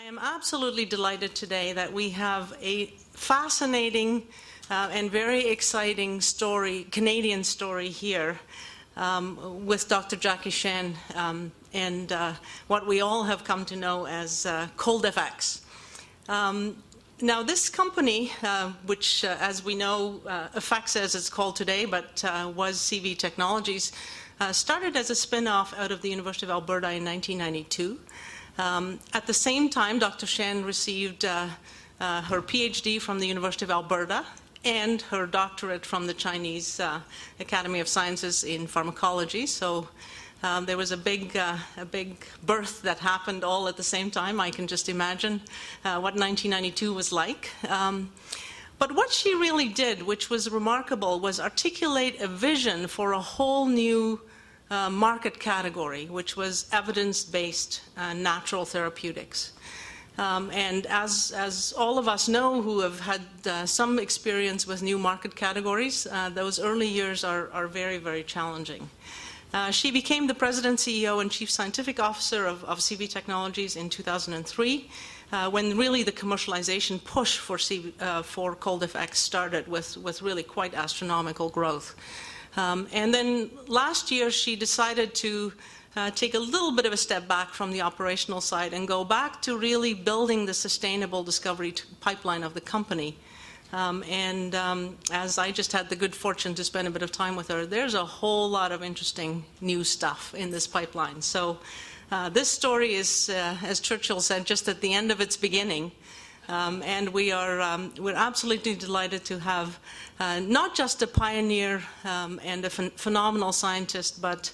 am absolutely delighted today that we have a fascinating and very exciting story, Canadian story here with Dr. Jackie Shan and what we all have come to know as ColdFX. Now this company, which as we know, FX as it's called today, but was CV Technologies, started as a spin-off out of the University of Alberta in 1992. At the same time, Dr. Shan received her PhD from the University of Alberta and her doctorate from the Chinese Academy of Sciences in Pharmacology. So there was a big birth that happened all at the same time. I can just imagine what 1992 was like. But what she really did, which was remarkable, was articulate a vision for a whole new market category, which was evidence-based natural therapeutics. And as all of us know who have had some experience with new market categories, those early years are very, very challenging. She became the President, CEO, and Chief Scientific Officer of CV Technologies in 2003, when really the commercialization push for ColdFX started with really quite astronomical growth. And then last year she decided to take a little bit of a step back from the operational side and go back to really building the sustainable discovery pipeline of the company. As I just had the good fortune to spend a bit of time with her, there's a whole lot of interesting new stuff in this pipeline. So this story is, as Churchill said, just at the end of its beginning. And we're absolutely delighted to have not just a pioneer and a phenomenal scientist, but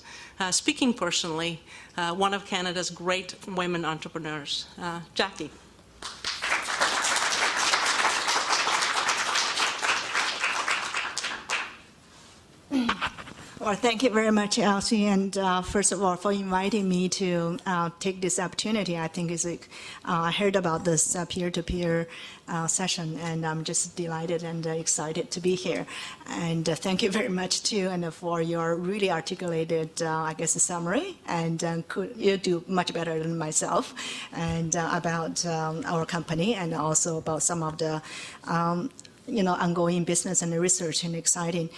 speaking personally, one of Canada's great women entrepreneurs. Jackie. Well, thank you very much, Elsie, and first of all, for inviting me to take this opportunity. I think I heard about this peer-to-peer session, and I'm just delighted and excited to be here. And thank you very much, too, and for your really articulated, I guess, summary. And you do much better than myself, and about our company, and also about some of the ongoing business and research and exciting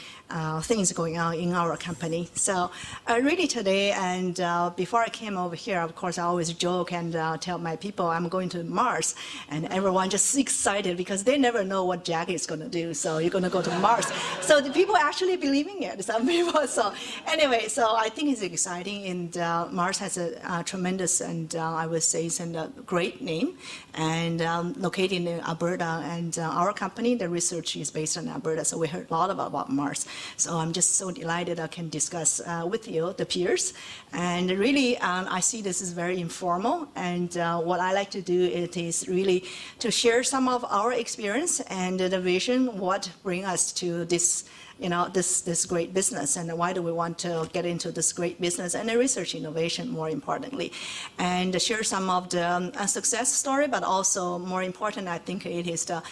things going on in our company. So really today, and before I came over here, of course, I always joke and tell my people I'm going to MaRS, and everyone just excited because they never know what Jackie is going to do. So you're going to go to MaRS. So the people actually believing it, some people. So anyway, so I think it's exciting, and MaRS has a tremendous, and I would say it's a great name, and located in Alberta, and our company, the research is based in Alberta, so we heard a lot about MaRS. So I'm just so delighted I can discuss with you, the peers. And really, I see this as very informal. And what I like to do is really to share some of our experience and the vision, what brings us to this this great business, and why do we want to get into this great business and the research innovation, more importantly, and share some of the success story, but also more important, I think it is the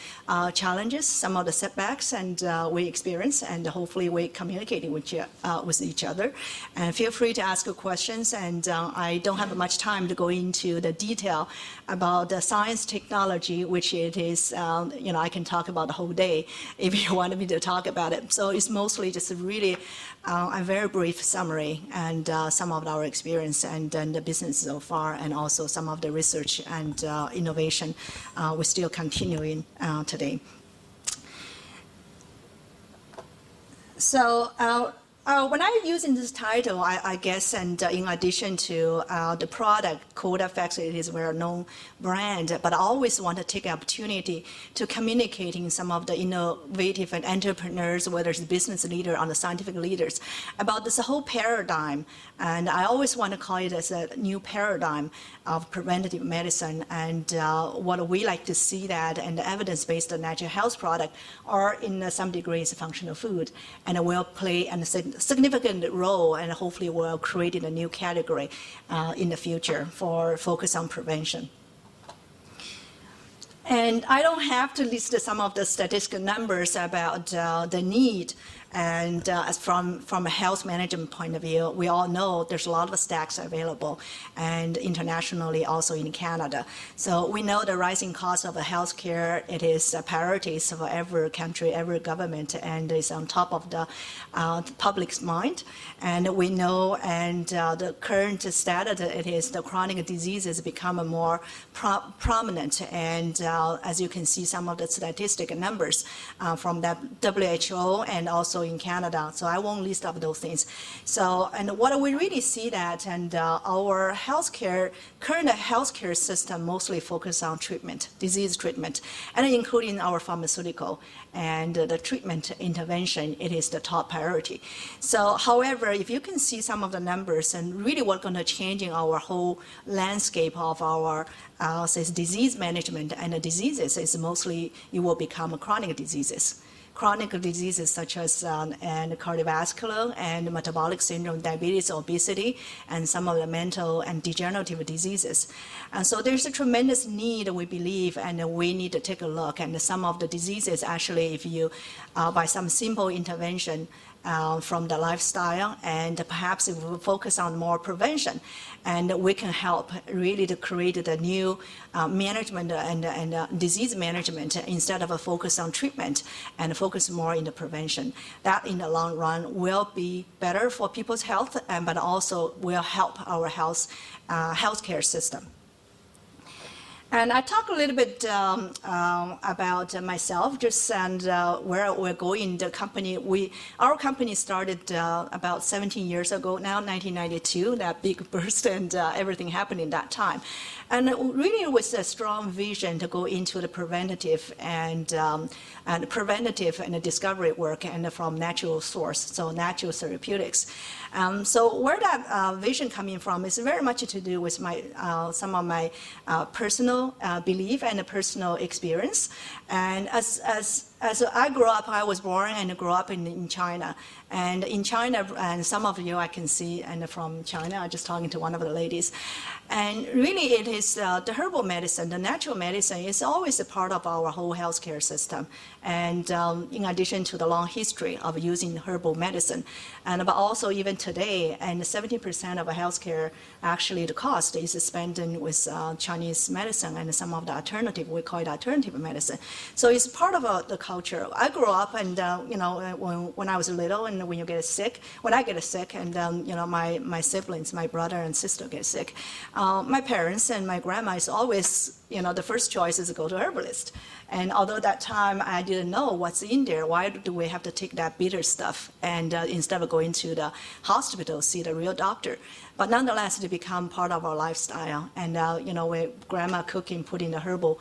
challenges, some of the setbacks, and we experience, and hopefully we communicating with each other. And feel free to ask questions, and I don't have much time to go into the detail about the science technology, which it is, I can talk about the whole day if you wanted me to talk about it. So it's mostly just really a very brief summary and some of our experience and the business so far, and also some of the research and innovation we're still continuing today. So when I'm using this title, I guess, and in addition to the product, ColdFX, it is a well-known brand, but I always want to take an opportunity to communicating some of the innovative and entrepreneurs, whether it's business leader or the scientific leaders, about this whole paradigm. And I always want to call it as a new paradigm of preventative medicine, and what we like to see that, and the evidence-based natural health product are in some degrees functional food, and will play a significant role, and hopefully will create a new category in the future for focus on prevention. And I don't have to list some of the statistical numbers about the need And as from a health management point of view, we all know there's a lot of stacks available, and internationally also in Canada. So we know the rising cost of healthcare, it is a priority for every country, every government, and is on top of the public's mind. And we know, and the current status, it is the chronic diseases become more prominent. And as you can see, some of the statistic numbers from the WHO and also in Canada. So I won't list up those things. So, and what we really see that, and our current healthcare system mostly focus on treatment, disease treatment, and including our pharmaceutical and the treatment intervention, it is the top priority. So, however, if you can see some of the numbers, and really what's going to change in our whole landscape of our disease management and the diseases is mostly it will become chronic diseases. Chronic diseases such as and cardiovascular and metabolic syndrome, diabetes, obesity, and some of the mental and degenerative diseases. And so there's a tremendous need, we believe, and we need to take a look. And some of the diseases, actually, if you, by some simple intervention, from the lifestyle, and perhaps if we focus on more prevention, and we can help really to create the new management and disease management instead of a focus on treatment and focus more in the prevention. That in the long run will be better for people's health, but also will help our healthcare system. And I talk a little bit about myself, just and where we're going. The company, our company started about 17 years ago now, 1992. That big burst and everything happened in that time, and really it was a strong vision to go into the preventative and the discovery work and from natural source, so natural therapeutics. So where that vision coming from is very much to do with my some of my personal belief and personal experience. And as I grew up, I was born and grew up in China. And in China, and some of you I can see, and from China, I'm just talking to one of the ladies. And really it is the herbal medicine, the natural medicine is always a part of our whole healthcare system. And in addition to the long history of using herbal medicine, and but also even today, and 70% of healthcare, actually the cost is spent with Chinese medicine and some of the alternative, we call it alternative medicine. So it's part of the culture. I grew up, and when I was little, and when you get sick, when I get sick, and my siblings, my brother and sister get sick, my parents and my grandma is always, the first choice is to go to herbalist. And although that time I didn't know what's in there, why do we have to take that bitter stuff and instead of going to the hospital, see the real doctor? But nonetheless, it become part of our lifestyle. And with grandma cooking, putting the herbal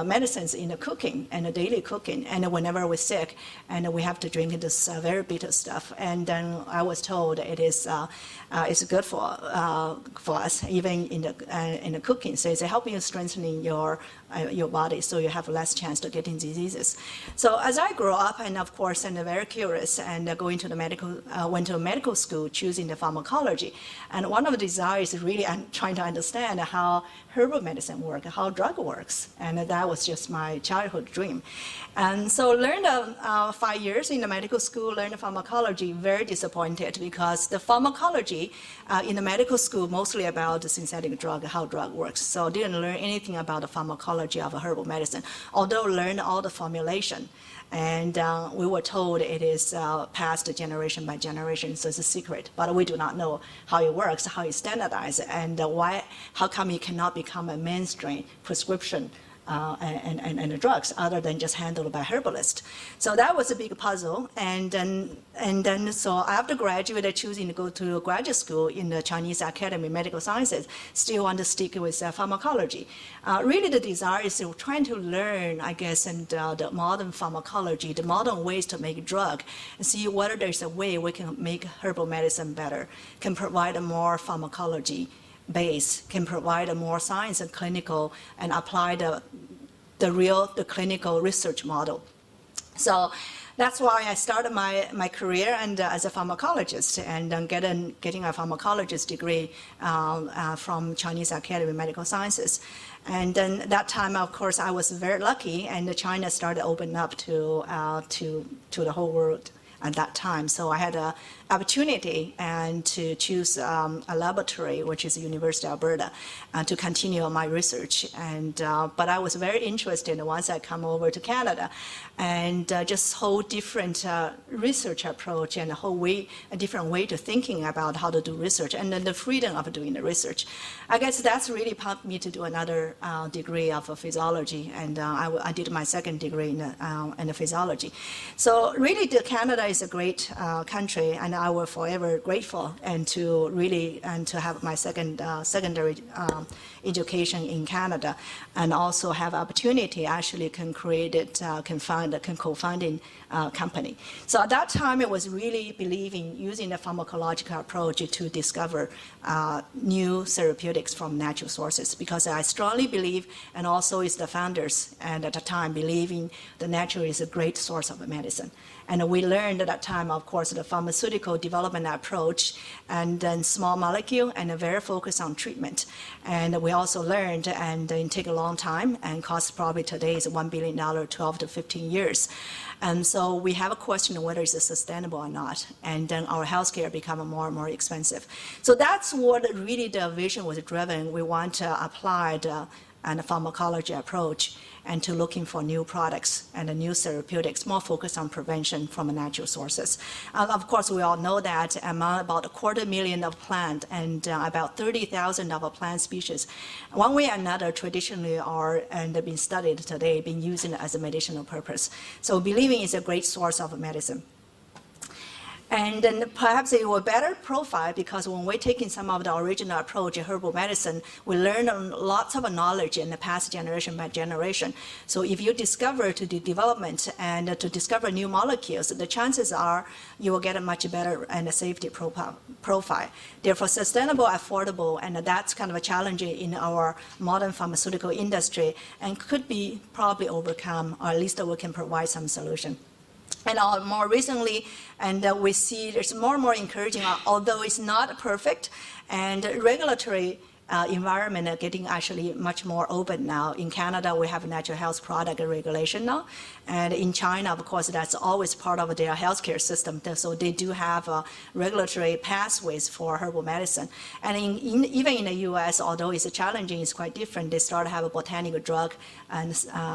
medicines in the cooking and the daily cooking. And whenever we're sick, and we have to drink this very bitter stuff. And then I was told it is it's good for us, even in the cooking. So it's helping you strengthening your body, so you have less chance to getting diseases. So as I grew up, and of course, and very curious, and going to the went to medical school, choosing the pharmacology. And one of the desires is really trying to understand how herbal medicine works, how drug works, and that was just my childhood dream. And so learned 5 years in the medical school, learned pharmacology, very disappointed because the pharmacology in the medical school mostly about the synthetic drug, how drug works. So didn't learn anything about the pharmacology of a herbal medicine, although learned all the formulation. And we were told it is passed generation by generation, so it's a secret. But we do not know how it works, how it's standardized, and how come it cannot become a mainstream prescription and the drugs other than just handled by herbalists. So that was a big puzzle. And then so after graduating, choosing to go to graduate school in the Chinese Academy of Medical Sciences, still want to stick with pharmacology. Really the desire is trying to learn, I guess, and the modern pharmacology, the modern ways to make drug, and see whether there's a way we can make herbal medicine better, can provide a more pharmacology base, can provide a more science and clinical, and apply the clinical research model. So that's why I started my career and as a pharmacologist, and getting a pharmacologist degree from Chinese Academy of Medical Sciences. And then that time, of course, I was very lucky, and China started opening up to the whole world. at that time. So I had an opportunity and to choose a laboratory, which is University of Alberta, to continue my research. And but I was very interested once I come over to Canada, and just whole different research approach and a different way to thinking about how to do research, and then the freedom of doing the research. I guess that's really prompted me to do another degree of physiology, and I did my second degree in the physiology. So really, Canada is a great country, and I will forever grateful and to have my secondary education in Canada, and also have opportunity actually can co-founding company. So at that time, it was really believing using the pharmacological approach to discover new therapeutics from natural sources, because I strongly believe, and also is the founders and at the time believing the natural is a great source of medicine. And we learned at that time, of course, the pharmaceutical development approach, and then small molecule, and a very focus on treatment. And we also learned, and it take a long time, and cost probably today is $1 billion, 12 to 15 years. And so we have a question whether it's sustainable or not. And then our healthcare become more and more expensive. So that's what really the vision was driven. We want to apply the pharmacology approach and to looking for new products and new therapeutics, more focused on prevention from natural sources. Of course, we all know that among about 250,000 of plant and about 30,000 of plant species, one way or another traditionally are and have been studied today, been used as a medicinal purpose. So believing is a great source of medicine. And then perhaps it will better profile, because when we're taking some of the original approach in herbal medicine, we learn lots of knowledge in the past generation by generation. So if you discover to do development and to discover new molecules, the chances are you will get a much better and a safety profile. Therefore, sustainable, affordable, and that's kind of a challenge in our modern pharmaceutical industry, and could be probably overcome, or at least we can provide some solution. And more recently, and we see there's more and more encouraging, although it's not perfect, and regulatory environment are getting actually much more open now. In Canada, we have natural health product regulation now. And in China, of course, that's always part of their healthcare system. So they do have regulatory pathways for herbal medicine. And even in the US, although it's challenging, it's quite different. They start to have a botanical drug and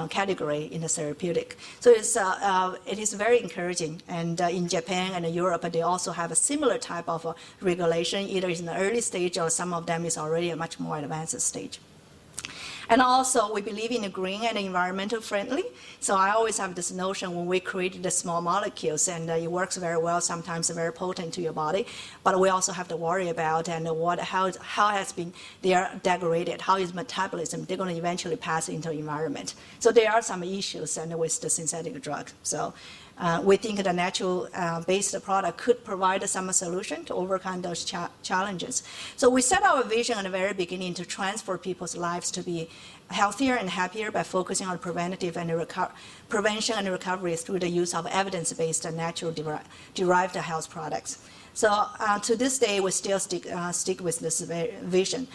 category in the therapeutic. So it is very encouraging. And in Japan and Europe, they also have a similar type of regulation, either in the early stage or some of them is already a much more advanced stage. And also, we believe in the green and environmental friendly. So I always have this notion when we created the small molecules, and it works very well, sometimes very potent to your body, but we also have to worry about and how has been they are degraded, how is metabolism, they're going to eventually pass into the environment. So there are some issues and with the synthetic drugs. So we think the natural-based product could provide some solution to overcome those challenges. So we set our vision at the very beginning to transfer people's lives to be healthier and happier by focusing on preventative and prevention and recovery through the use of evidence-based and natural-derived health products. So to this day, we still stick with this vision.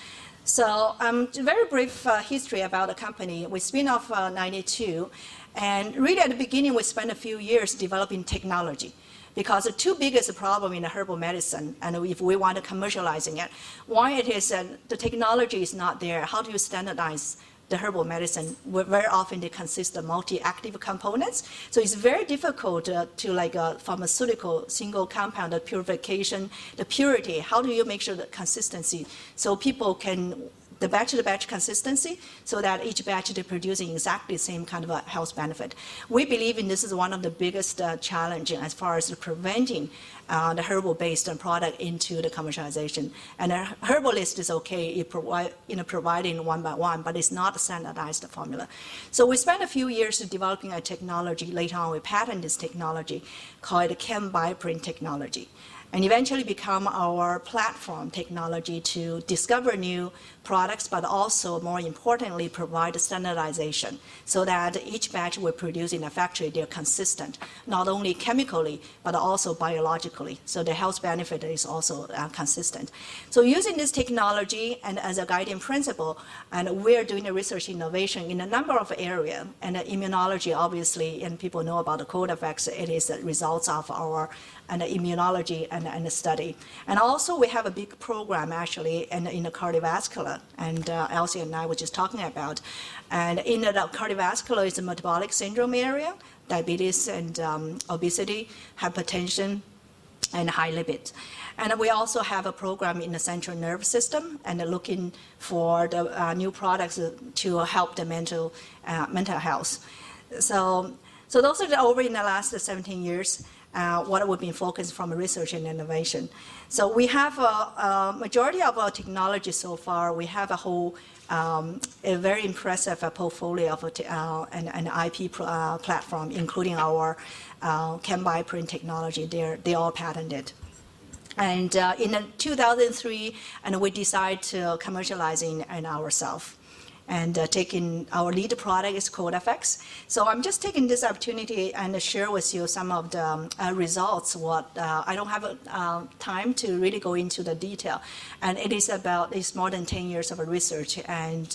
So very brief history about the company. We spin off 92. And really at the beginning, we spent a few years developing technology, because the two biggest problems in the herbal medicine, and if we want to commercializing it, one it is the technology is not there. How do you standardize the herbal medicine? Very often they consist of multi-active components. So it's very difficult to like a pharmaceutical single compound, the purification, the purity. How do you make sure the consistency so people can the batch-to-batch consistency, so that each batch they're producing exactly the same kind of a health benefit. We believe in this is one of the biggest challenges as far as preventing the herbal-based product into the commercialization. And a herbalist is okay, it providing one by one, but it's not a standardized formula. So we spent a few years developing a technology. Later on, we patented this technology called chem bioprint technology. and eventually become our platform technology to discover new products, but also, more importantly, provide standardization so that each batch we produce in a factory, they're consistent, not only chemically, but also biologically. So the health benefit is also consistent. So using this technology and as a guiding principle, and we're doing a research innovation in a number of areas, and immunology, obviously, and people know about the cold effects, it is the results of our immunology and the study. And also we have a big program actually in the cardiovascular, and Elsie and I were just talking about. And in the cardiovascular is the metabolic syndrome area, diabetes and obesity, hypertension, and high lipid. And we also have a program in the central nervous system and looking for the new products to help the mental health. So those are over in the last 17 years. What we've been focused from research and innovation. So we have a majority of our technology so far. We have a whole, a very impressive portfolio of an IP platform, including our chem-bio print technology. They're all patented. And in 2003, and we decided to commercializing ourselves. And taking our lead product is CodeFX. So I'm just taking this opportunity and share with you some of the results. I don't have time to really go into the detail. And it's more than 10 years of research, and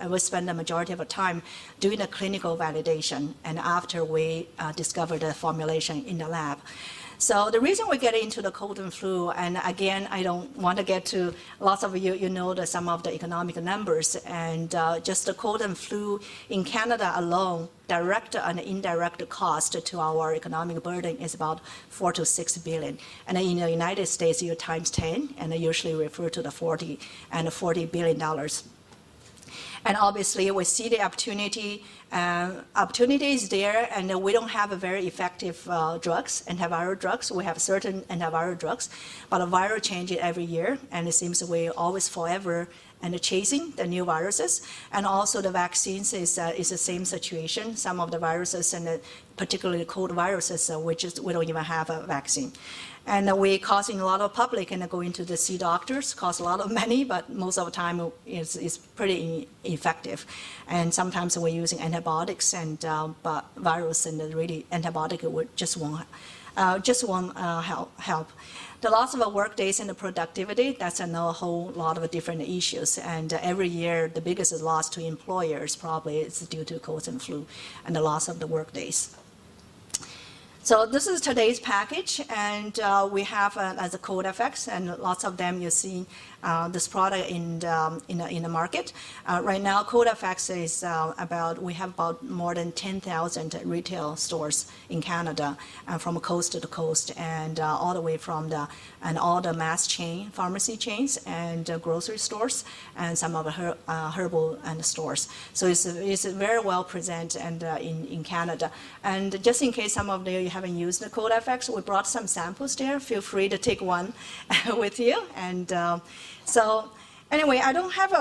we spend the majority of our time doing the clinical validation, and after we discover the formulation in the lab. So the reason we get into the cold and flu, and again, I don't want to get to lots of you know some of the economic numbers, and just the cold and flu in Canada alone, direct and indirect cost to our economic burden is about $4 to $6 billion. And in the United States, you times 10, and I usually refer to the $40 billion. And obviously, we see the opportunity. Opportunity is there, and we don't have a very effective drugs, antiviral drugs. We have certain antiviral drugs, but a viral changes every year, and it seems we're always forever chasing the new viruses. And also the vaccines is the same situation. Some of the viruses, and particularly cold viruses, we don't even have a vaccine. And we're causing a lot of public and going to see doctors, cost a lot of money, but most of the time it's pretty effective. And sometimes we're using antibiotics, but virus and really antibiotic just won't help. The loss of work days and the productivity, that's a whole lot of different issues. And every year, the biggest loss to employers probably is due to cold and flu and the loss of the work days. So this is today's package, and we have as a CodeFX, and lots of them you see this product in the market. Right now, CodeFX is we have about more than 10,000 retail stores in Canada, from coast to coast, and all the way from all the mass chain, pharmacy chains, and grocery stores, and some of the herbal and stores. So it's very well presented and in Canada. And just in case some of you haven't used the CodeFX, we brought some samples there. Feel free to take one with you. And so anyway, I don't have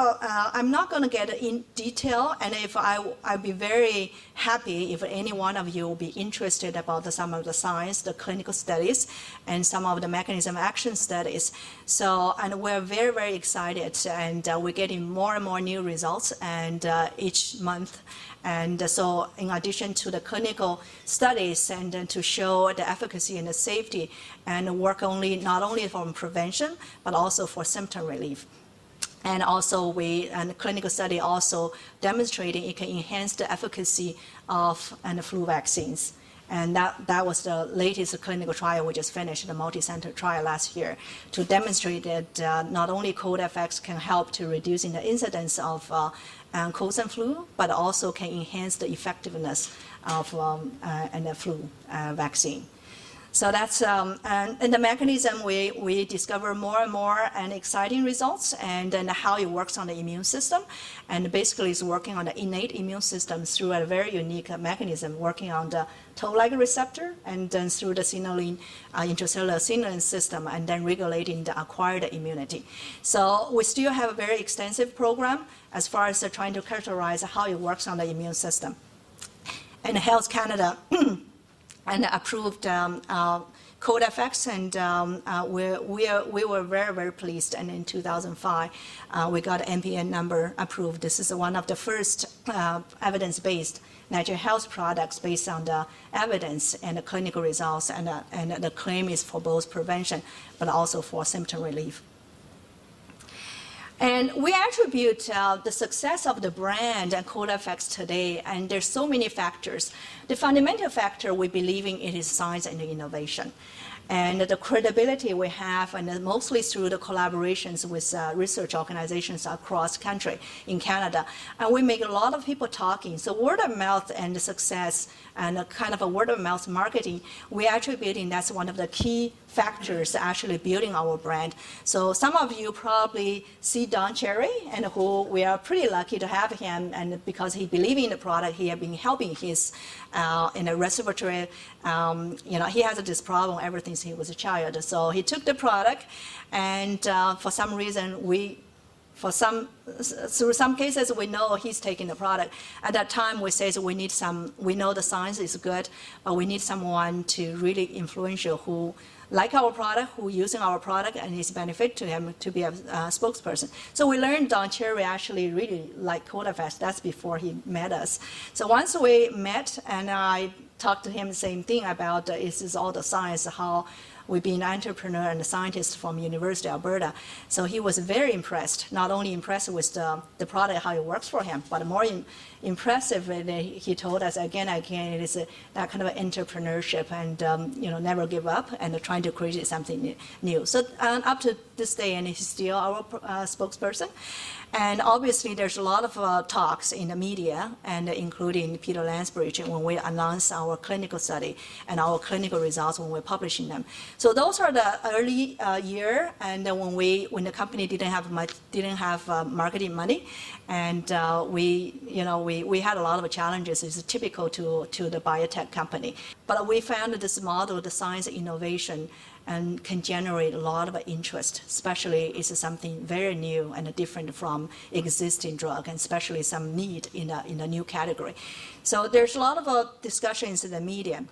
I'm not going to get in detail, and if I'd be very happy if any one of you will be interested about some of the science, the clinical studies, and some of the mechanism action studies. So, and we're very, very excited, and we're getting more and more new results, and each month. And so in addition to the clinical studies and then to show the efficacy and the safety, and work not only from prevention, but also for symptom relief. And also the clinical study also demonstrating it can enhance the efficacy of the flu vaccines. And that was the latest clinical trial we just finished, the multi-center trial last year, to demonstrate that not only CodeFX can help to reducing the incidence of cold and flu, but also can enhance the effectiveness of the flu vaccine. So that's and the mechanism we discover more and more and exciting results, and then how it works on the immune system, and basically it's working on the innate immune system through a very unique mechanism, working on the toll-like receptor, and then through the signaling intracellular signaling system, and then regulating the acquired immunity. So we still have a very extensive program as far as trying to characterize how it works on the immune system. And Health Canada and approved code effects, and we were very, very pleased. And in 2005, we got NPN number approved. This is one of the first evidence-based natural health products based on the evidence and the clinical results, and the claim is for both prevention but also for symptom relief. And we attribute the success of the brand and code effects today, and there's so many factors. The fundamental factor we believe in it is science and innovation. And the credibility we have, and mostly through the collaborations with research organizations across country in Canada. And we make a lot of people talking. So word of mouth and the success and a kind of a word of mouth marketing, we attributing that's one of the key factors actually building our brand. So some of you probably see Don Cherry, and who we are pretty lucky to have him, and because he believes in the product, he has been helping his in a respiratory, he has this problem ever since he was a child. So he took the product, and for some reason through some cases, we know he's taking the product. At that time, we say we know the science is good, but we need someone to really influential who like our product, who using our product, and it's benefit to him to be a spokesperson. So we learned Don Cherry actually really liked CodaFest. That's before he met us. So once we met, and I talked to him the same thing about this is all the science, how we've been an entrepreneur and a scientist from University of Alberta. So he was very impressed, not only impressed with the product, how it works for him, but more impressive, he told us again and again, it is that kind of entrepreneurship and never give up and trying to create something new. So up to this day, and he's still our spokesperson. And obviously, there's a lot of talks in the media, and including Peter Lansbridge when we announce our clinical study and our clinical results when we're publishing them. So those are the early year, and when the company didn't have marketing money, and we had a lot of challenges. It's typical to the biotech company, but we found this model, the science innovation, and can generate a lot of interest, especially it's something very new and different from existing drug, and especially some need in a new category. So there's a lot of discussions in the media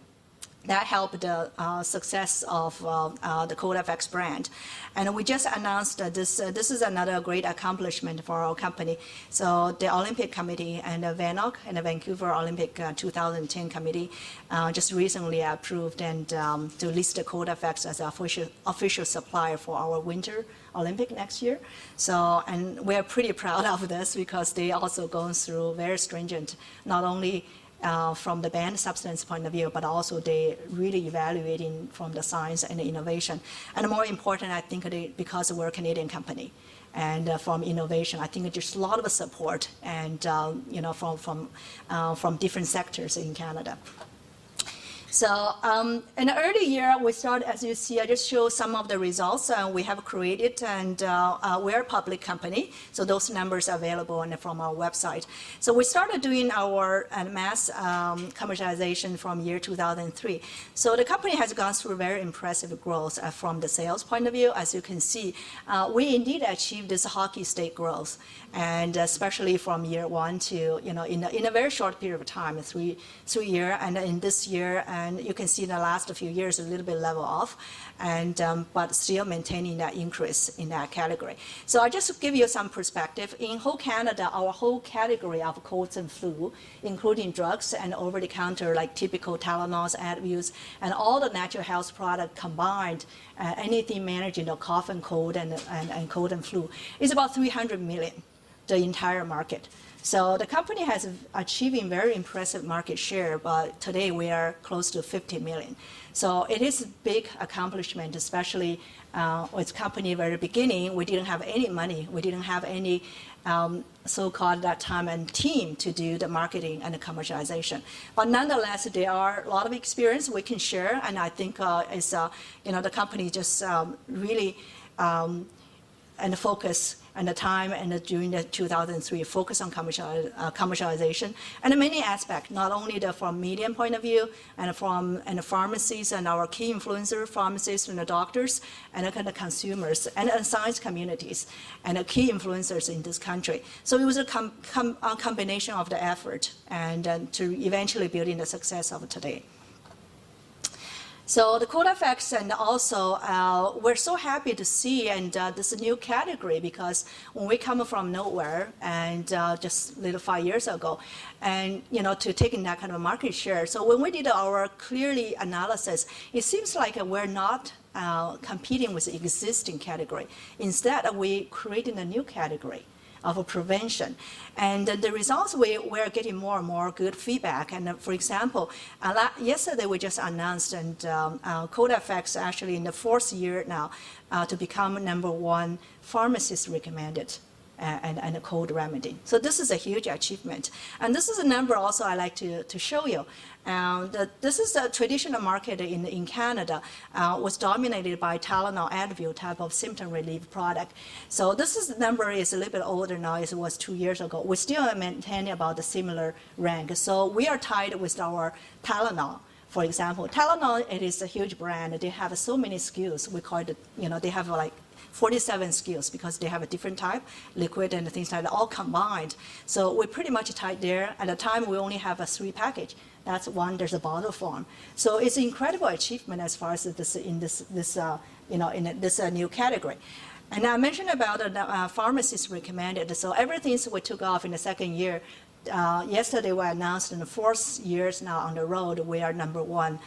that helped the success of the CodaFX brand. And we just announced that this is another great accomplishment for our company. So the Olympic Committee and the VANOC and the Vancouver Olympic 2010 Committee just recently approved and to list the CodaFX as an official supplier for our Winter Olympic next year. So, and we're pretty proud of this because they also going through very stringent, not only from the banned substance point of view, but also they really evaluating from the science and the innovation. And more important, I think, because we're a Canadian company, and from innovation, I think there's a lot of support, and from different sectors in Canada. So in the early year, we started, as you see, I just show some of the results we have created, and we're a public company, so those numbers are available from our website. So we started doing our mass commercialization from year 2003. So the company has gone through very impressive growth from the sales point of view. As you can see, we indeed achieved this hockey stick growth, and especially from year one to, in a very short period of time, three years, and in this year, and you can see in the last few years a little bit level off, and but still maintaining that increase in that category. So I just give you some perspective. In whole Canada, our whole category of colds and flu, including drugs and over-the-counter like typical Tylenols, Advils, and all the natural health products combined, anything managing cough and cold and cold and flu, is about 300 million, the entire market. So the company has achieving very impressive market share, but today we are close to 50 million. So it is a big accomplishment, especially with company at the very beginning. We didn't have any money. We didn't have any so-called that time and team to do the marketing and the commercialization. But nonetheless, there are a lot of experience we can share, and I think it's the company just really and the focus and the time and during the 2003 focus on commercialization and many aspects, not only from medium point of view and from the pharmacies and our key influencer pharmacists and the doctors and the kind of consumers and science communities and the key influencers in this country. So it was a combination of the effort and to eventually building the success of today. So the code effects, and also we're so happy to see and this new category, because when we come from nowhere and just little 5 years ago, and to taking that kind of market share. So when we did our clearly analysis, it seems like we're not competing with the existing category. Instead, we creating a new category of prevention. And the results, we're getting more and more good feedback. And for example, yesterday we just announced, and code effects actually in the 4th year now to become #1 pharmacist recommended and a cold remedy. So this is a huge achievement. And this is a number also I like to show you. This is a traditional market in Canada, was dominated by Tylenol, Advil type of symptom relief product. So this number is a little bit older now, as it was 2 years ago. We still maintain about a similar rank. So we are tied with our Tylenol. For example, Tylenol, it is a huge brand. They have so many SKUs. We call it, they have like 47 SKUs because they have a different type, liquid and things like that, all combined. So we're pretty much tied there. At the time, we only have a 3 package. That's one, there's a bottle form. So it's an incredible achievement as far as in this new category. And I mentioned about pharmacists recommended. So everything we took off in the 2nd year. Yesterday we announced in the 4th years now on the road, we are #1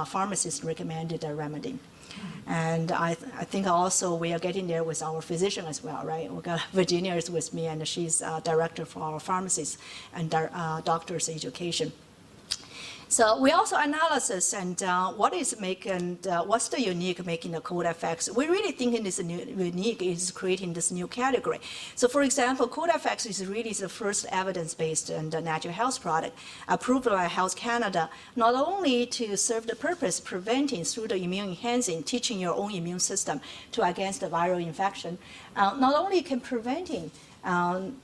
pharmacist recommended remedy. And I think also we are getting there with our physician as well, right? We got Virginia is with me, and she's director for our pharmacists and doctors education. So we also analysis and what's the unique making the code effects. We really think this unique is creating this new category. So for example, code effects is really the first evidence-based and natural health product approved by Health Canada, not only to serve the purpose preventing through the immune enhancing, teaching your own immune system to against the viral infection, not only can preventing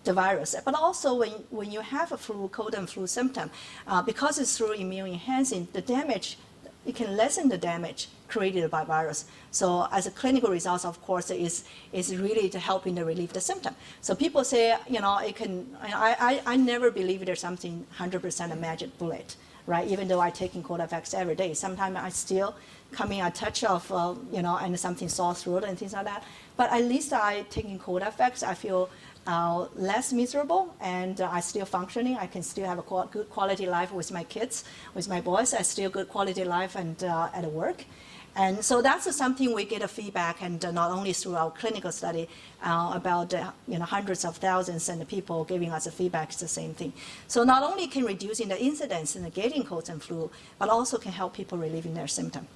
the virus, but also when you have a cold and flu symptom, because it's through immune enhancing, the damage, it can lessen the damage created by virus. So as a clinical results, of course, is really to helping to relieve the symptom. So people say, it can, I never believe there's something 100% a magic bullet, right? Even though I taking cold effects every day, sometimes I still coming a touch of, and something sore throat and things like that. But at least I taking cold effects, I feel less miserable, and I still functioning. I can still have a good quality life with my kids, with my boys. I still good quality life and at work. And so that's something we get a feedback, and not only through our clinical study about hundreds of thousands and the people giving us a feedback, it's the same thing. So not only can reducing the incidence in getting colds and flu, but also can help people relieving their symptom.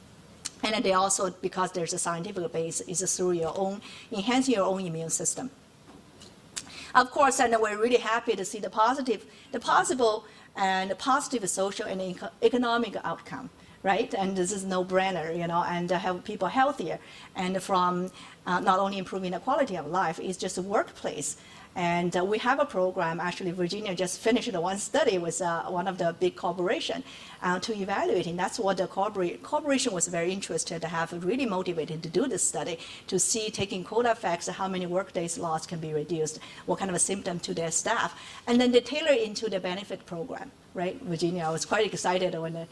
And then they also, because there's a scientific base, is through your own enhancing your own immune system. Of course, and we're really happy to see the possible and positive social and economic outcome, right? And this is no-brainer, and have people healthier. And from not only improving the quality of life, it's just a workplace. And we have a program, actually Virginia just finished one study with one of the big corporations to evaluate, and that's what the corporation was very interested to have, really motivated to do this study, to see taking cold effects, how many work days lost can be reduced, what kind of a symptom to their staff, and then they tailor into the benefit program. Right, Virginia, I was quite excited when,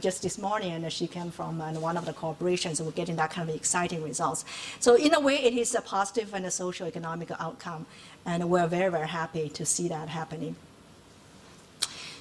just this morning, and she came from one of the corporations, we're getting that kind of exciting results. So in a way, it is a positive and a social economic outcome, and we're very, very happy to see that happening.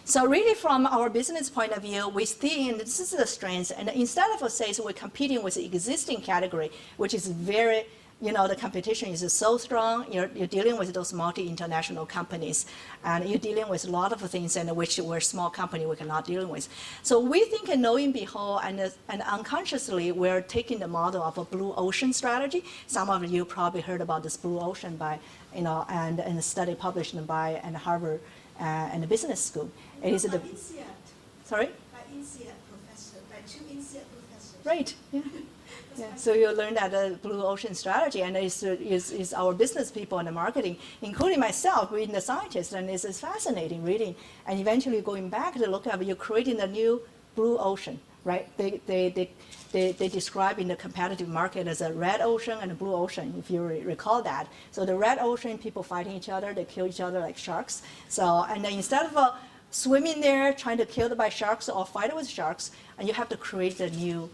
So really from our business point of view, we think this is the strength, and instead of saying we're competing with the existing category, which is very, the competition is so strong, you're dealing with those multi-international companies, and you're dealing with a lot of things in which we're a small company we cannot deal with. So we think, knowing behold, and unconsciously, we're taking the model of a blue ocean strategy. Some of you probably heard about this blue ocean by, and a study published by Harvard and the business school. It is the sorry. By INSEAD professor, by 2 INSEAD professors. Right. Yeah. Yeah, so you learn that the blue ocean strategy, and is our business people and the marketing, including myself, reading the scientists, and it's fascinating reading, and eventually going back to look at you're creating a new blue ocean, right? They describe in the competitive market as a red ocean and a blue ocean, if you recall that. So the red ocean, people fighting each other, they kill each other like sharks. So, and then instead of swimming there, trying to kill by sharks or fight with sharks, and you have to create a new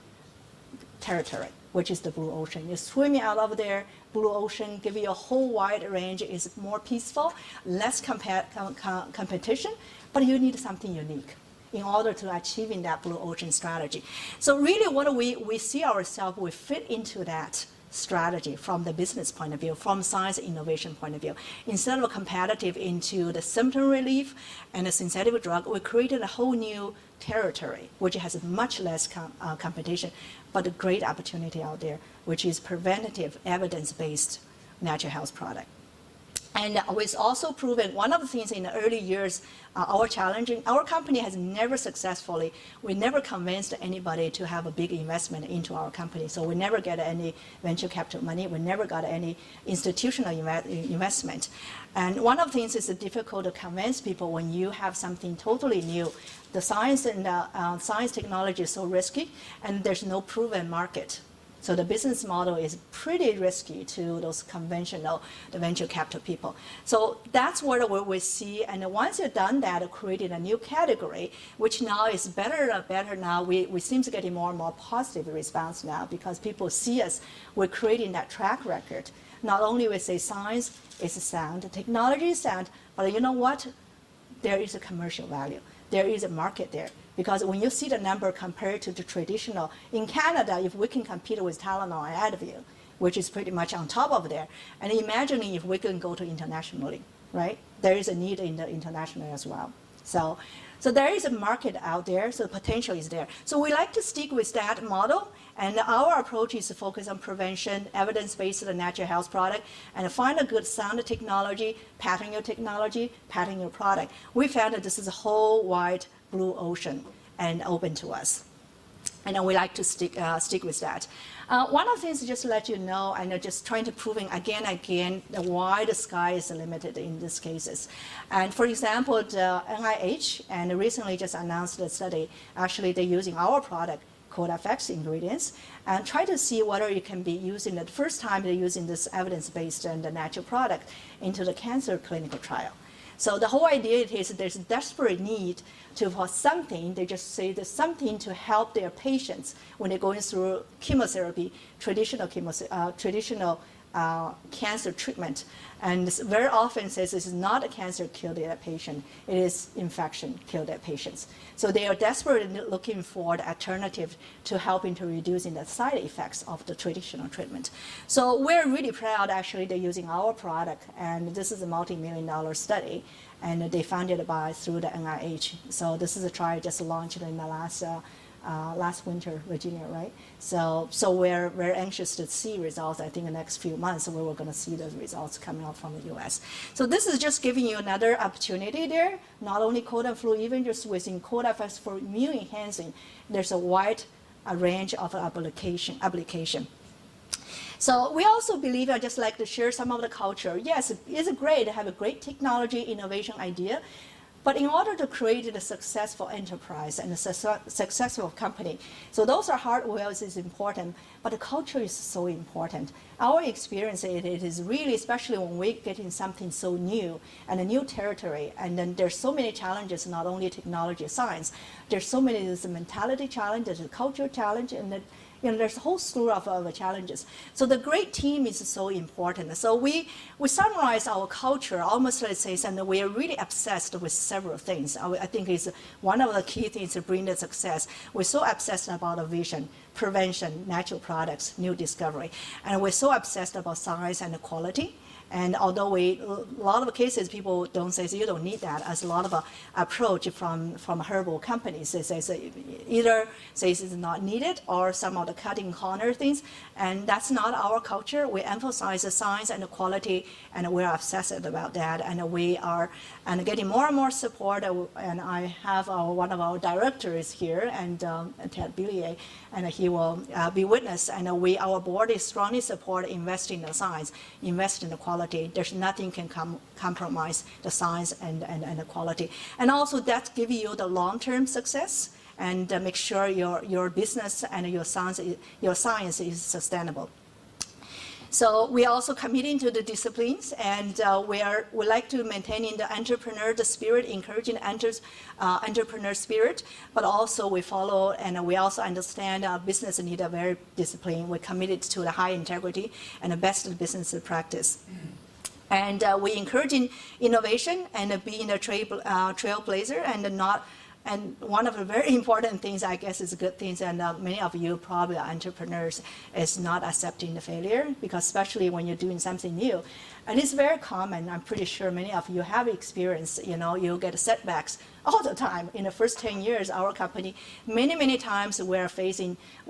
territory, which is the blue ocean. You're swimming out of there, blue ocean, give you a whole wide range, is more peaceful, less competition, but you need something unique in order to achieving that blue ocean strategy. So really what we see ourselves, we fit into that strategy from the business point of view, from science innovation point of view. Instead of competitive into the symptom relief and the synthetic drug, we created a whole new territory, which has much less competition, but a great opportunity out there, which is preventative, evidence-based natural health product. And it's also proven, one of the things in the early years, our company has never successfully, we never convinced anybody to have a big investment into our company. So we never get any venture capital money. We never got any institutional investment. And one of the things is difficult to convince people when you have something totally new. The science and science technology is so risky, and there's no proven market. So the business model is pretty risky to those conventional, the venture capital people. So that's what we see. And once you've done that, created a new category, which now is better and better now. We seem to get more and more positive response now because people see us. We're creating that track record. Not only we say science is sound, technology is sound, but you know what? There is a commercial value. There is a market there. Because when you see the number compared to the traditional, in Canada, if we can compete with Tylenol and Advil, which is pretty much on top of there, and imagining if we can go to internationally, right? There is a need in the international as well. So there is a market out there, so the potential is there. So we like to stick with that model, and our approach is to focus on prevention, evidence-based natural health product, and find a good sound technology, patent your technology, patent your product. We found that this is a whole wide blue ocean and open to us. And we like to stick with that. One of the things, just to let you know, and just trying to proving again and again why the sky is limited in these cases. And for example, the NIH and recently just announced a study, actually they're using our product, CodeFX ingredients, and try to see whether it can be used in the first time they're using this evidence-based and the natural product into the cancer clinical trial. So the whole idea is there's a desperate need for something. They just say there's something to help their patients when they're going through chemotherapy, traditional cancer treatment. And very often says this is not a cancer killed that patient, it is infection killed that patients. So they are desperately looking for the alternative to helping to reducing the side effects of the traditional treatment. So we're really proud actually they're using our product, and this is a multi-million-dollar study, and they funded through the NIH. So this is a trial just launched in the last winter, Virginia, right? So we're very anxious to see results. I think in the next few months, we're going to see those results coming out from the US. So this is just giving you another opportunity there, not only cold and flu, even just within CodeFX for immune enhancing, there's a wide range of application. So we also believe, I just like to share some of the culture. Yes, it's great to have a great technology innovation idea, but in order to create a successful enterprise and a successful company, so those are hard wheels is important, but the culture is so important. Our experience, it is really, especially when we get in something so new and a new territory, and then there's so many challenges, not only technology, science, there's so many, there's a mentality challenge, there's a cultural challenge, and there's a whole slew of challenges. So the great team is so important. So we summarize our culture almost, let's say, and we are really obsessed with several things. I think is one of the key things to bring the success. We're so obsessed about a vision, prevention, natural products, new discovery. And we're so obsessed about science and quality. And although a lot of cases people don't say, so you don't need that, as a lot of approach from herbal companies, they say either says it's not needed or some of the cutting corner things, and that's not our culture. We emphasize the science and the quality, and we're obsessed about that, and we are getting more and more support. And I have one of our directors here, and Ted Billier, and he will be witness. And our board is strongly support investing in the science, invest in the quality. There's nothing can compromise the science and the quality. And also that gives you the long-term success and make sure your business and your science is sustainable. So we are also committing to the disciplines, and we like to maintain the entrepreneur the spirit, encouraging entrepreneur spirit, but also we follow and we also understand our business need a very discipline. We're committed to the high integrity and the best business practice. And we encouraging innovation and being a trailblazer and one of the very important things, I guess, is good things, and many of you probably are entrepreneurs, is not accepting the failure, because especially when you're doing something new. And it's very common, I'm pretty sure many of you have experienced, you get setbacks all the time. In the first 10 years, our company, many times we're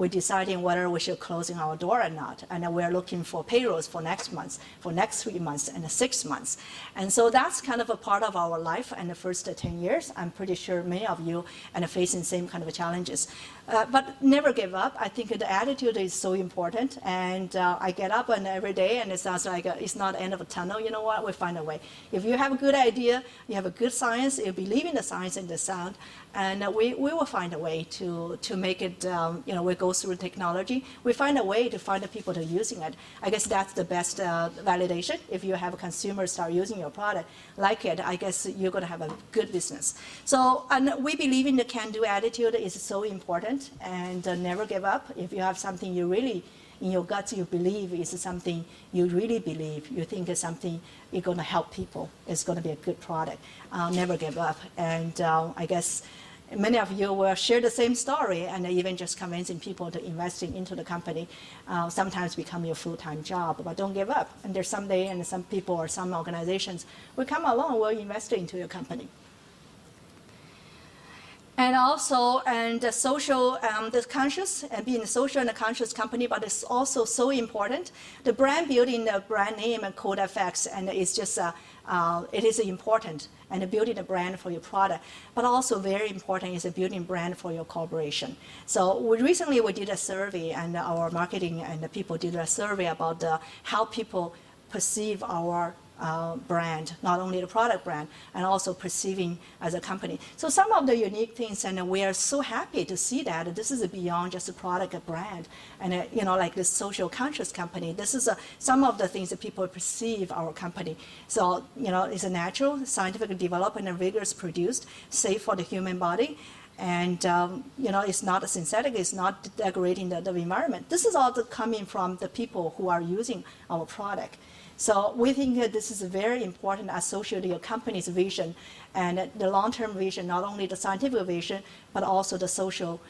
deciding whether we should closing our door or not. And we're looking for payrolls for next month, for next 3 months and 6 months. And so that's kind of a part of our life in the first 10 years. I'm pretty sure many of you are facing same kind of challenges. But never give up. I think the attitude is so important. And I get up every day and it sounds like it's not the end of a tunnel. You know what? We find a way. If you have a good idea, you have a good science, you believe in the science and the sound, and we will find a way to make it, we go through technology. We find a way to find the people that are using it. I guess that's the best validation. If you have consumers start using your product, like it, I guess you're going to have a good business. So, and we believe in the can-do attitude is so important, and never give up. If you have something you really, in your guts, you believe is something you really believe, you think is something you're going to help people, it's going to be a good product, never give up. And I guess many of you will share the same story, and even just convincing people to investing into the company sometimes become your full-time job, but don't give up. And there's someday, and some people or some organizations will come along, will invest into your company. And also, the social, the conscious, and being a social and a conscious company, but it's also so important. The brand building, the brand name and code effects, and it's just, it is important, and building a brand for your product, but also very important is building brand for your corporation. So recently we did a survey, and our marketing and the people did a survey about how people perceive our brand, not only the product brand, and also perceiving as a company. So some of the unique things, and we are so happy to see that this is beyond just a product, a brand, and like this social conscious company. This is some of the things that people perceive our company. So it's a natural, scientifically developed and rigorous produced, safe for the human body. And it's not a synthetic, it's not degrading the environment. This is all coming from the people who are using our product. So we think that this is very important associated with your company's vision and the long-term vision, not only the scientific vision, but also the social,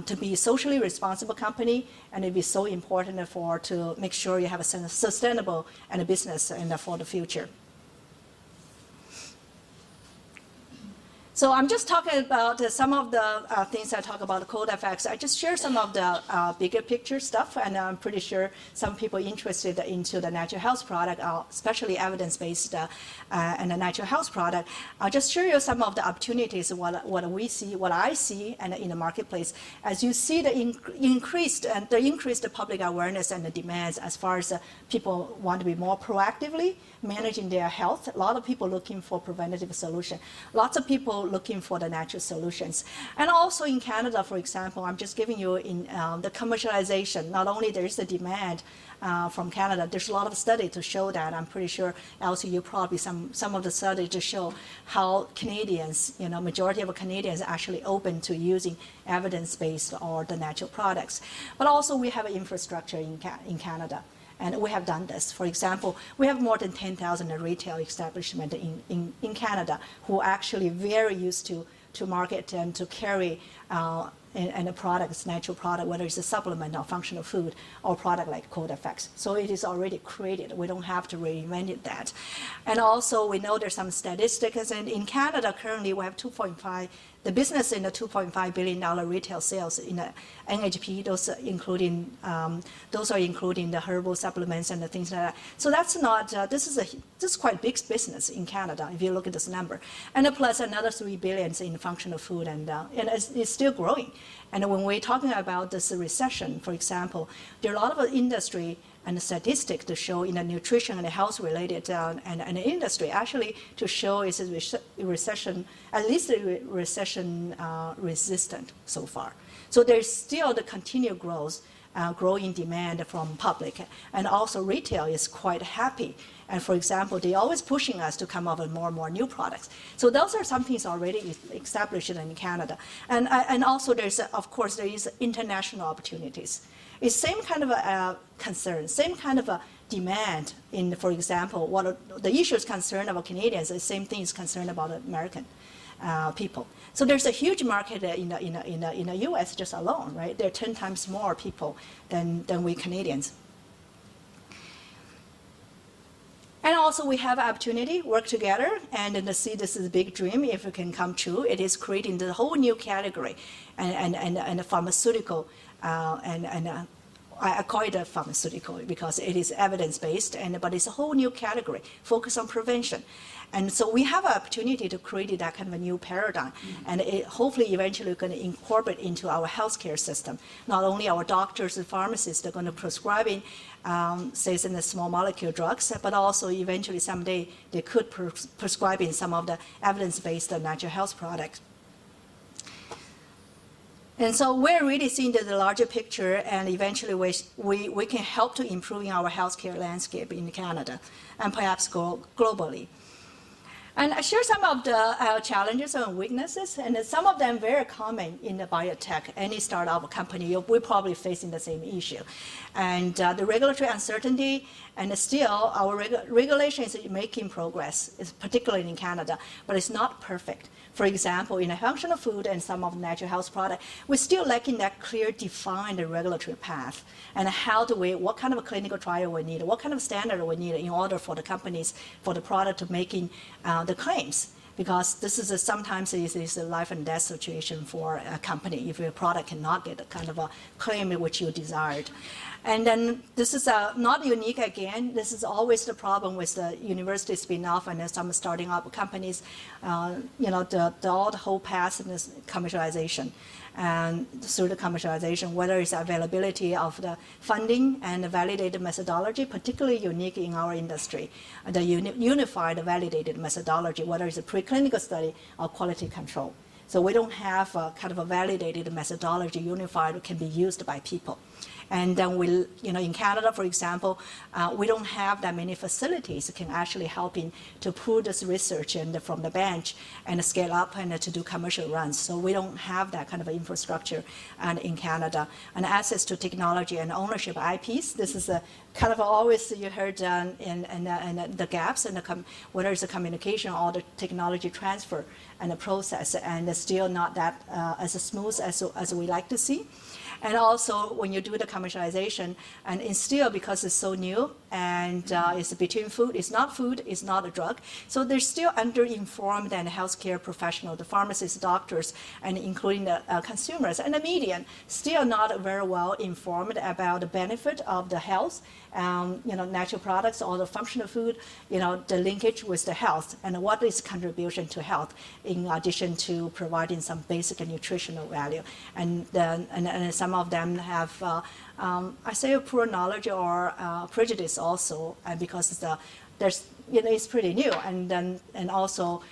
to be socially responsible company, and it'd be so important to make sure you have a sustainable and a business for the future. So I'm just talking about some of the things I talk about, the code effects. I just share some of the bigger picture stuff, and I'm pretty sure some people interested into the natural health product, especially evidence-based and the natural health product. I'll just show you some of the opportunities, what we see, what I see, and in the marketplace. As you see the increased public awareness and the demands as far as people want to be more proactively managing their health. A lot of people looking for preventative solution. Lots of people looking for the natural solutions. And also in Canada, for example, I'm just giving you in the commercialization. Not only there is the demand from Canada, there's a lot of study to show that. I'm pretty sure, Elsie, you probably some of the study to show how Canadians, majority of Canadians are actually open to using evidence-based or the natural products. But also we have an infrastructure in Canada. And we have done this. For example, we have more than 10,000 retail establishments in Canada who are actually very used to market and to carry and a product, natural product, whether it's a supplement or functional food or product like Code FX. So it is already created. We don't have to reinvent that. And also we know there's some statistics, and in Canada currently we have the business in the $2.5 billion retail sales in the NHP, those are including the herbal supplements and the things like that. So that's not, this is quite big business in Canada if you look at this number. And plus another $3 billion in functional food, and it's still growing. And when we're talking about this recession, for example, there are a lot of industry and statistics to show in the nutrition and health related and the industry actually to show is a recession, at least recession resistant so far. So there's still the continued growth, growing demand from public. And also retail is quite happy. And for example, they're always pushing us to come up with more and more new products. So those are some things already established in Canada. And also there's, of course, there is international opportunities. It's same kind of a concern, same kind of a demand in, for example, what the issues concerned about Canadians, the same thing is concerned about American people. So there's a huge market in the U.S. just alone, right? There are 10 times more people than we Canadians. And also we have opportunity, work together, and then to see this is a big dream if it can come true. It is creating the whole new category and a pharmaceutical I call it a pharmaceutical because it is evidence-based, but it's a whole new category, focused on prevention. And so we have an opportunity to create that kind of a new paradigm, and it hopefully eventually going to incorporate into our healthcare system. Not only our doctors and pharmacists are going to prescribing, say, in the small molecule drugs, but also eventually someday they could prescribe in some of the evidence-based natural health products. And so we're really seeing the larger picture, and eventually we can help to improving our healthcare landscape in Canada and perhaps globally. And I share some of the challenges and weaknesses, and some of them very common in the biotech. Any startup company, we're probably facing the same issue. And the regulatory uncertainty, and still our regulation is making progress, particularly in Canada, but it's not perfect. For example, in a functional food and some of the natural health products, we're still lacking that clear, defined regulatory path. And how do we, what kind of a clinical trial we need, what kind of standard we need in order for the companies, for the product to making the claims. Because this is sometimes it is a life and death situation for a company if your product cannot get a kind of a claim which you desired. And then this is not unique again. This is always the problem with the university spin-off and some starting up companies, all the whole path in this commercialization. And through the commercialization, whether it's availability of the funding and the validated methodology, particularly unique in our industry, the unified validated methodology, whether it's a preclinical study or quality control. So we don't have a kind of a validated methodology unified that can be used by people. And then in Canada, for example, we don't have that many facilities that can actually help to pull this research from the bench and scale up and to do commercial runs. So we don't have that kind of infrastructure in Canada. And access to technology and ownership IPs, this is a kind of always you heard in the gaps and whether it's the communication or the technology transfer and the process, and it's still not that as smooth as we like to see. And also, when you do the commercialization, and it's still because it's so new, and it's between food, it's not a drug. So they're still under-informed and healthcare professionals, the pharmacists, doctors, and including the consumers. And the media, still not very well informed about the benefit of the health, natural products or the functional food, the linkage with the health, and what is contribution to health, in addition to providing some basic nutritional value. And some of them have, I say, a poor knowledge or prejudice also, because it's pretty new, and also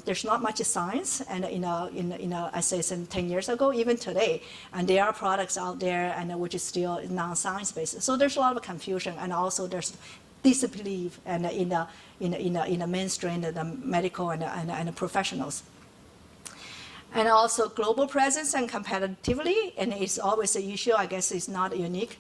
there's not much science, and I say some 10 years ago, even today, and there are products out there and which is still non-science based. So there's a lot of confusion, and also there's disbelief and in the mainstream, the medical and the professionals. And also global presence and competitively, and it's always an issue. I guess it's not unique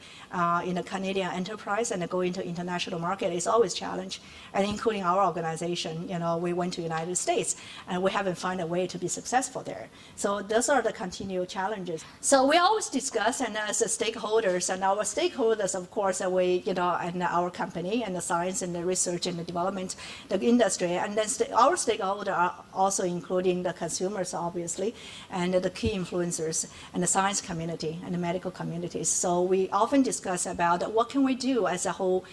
in a Canadian enterprise, and going to international market is always a challenge. And including our organization, we went to the United States, and we haven't found a way to be successful there. So those are the continued challenges. So we always discuss, and as stakeholders, and our stakeholders, of course, and our company, and the science, and the research, and the development, the industry, and then our stakeholders are also including the consumers, obviously, and the key influencers, and the science community, and the medical communities. So we often discuss about what can we do as a whole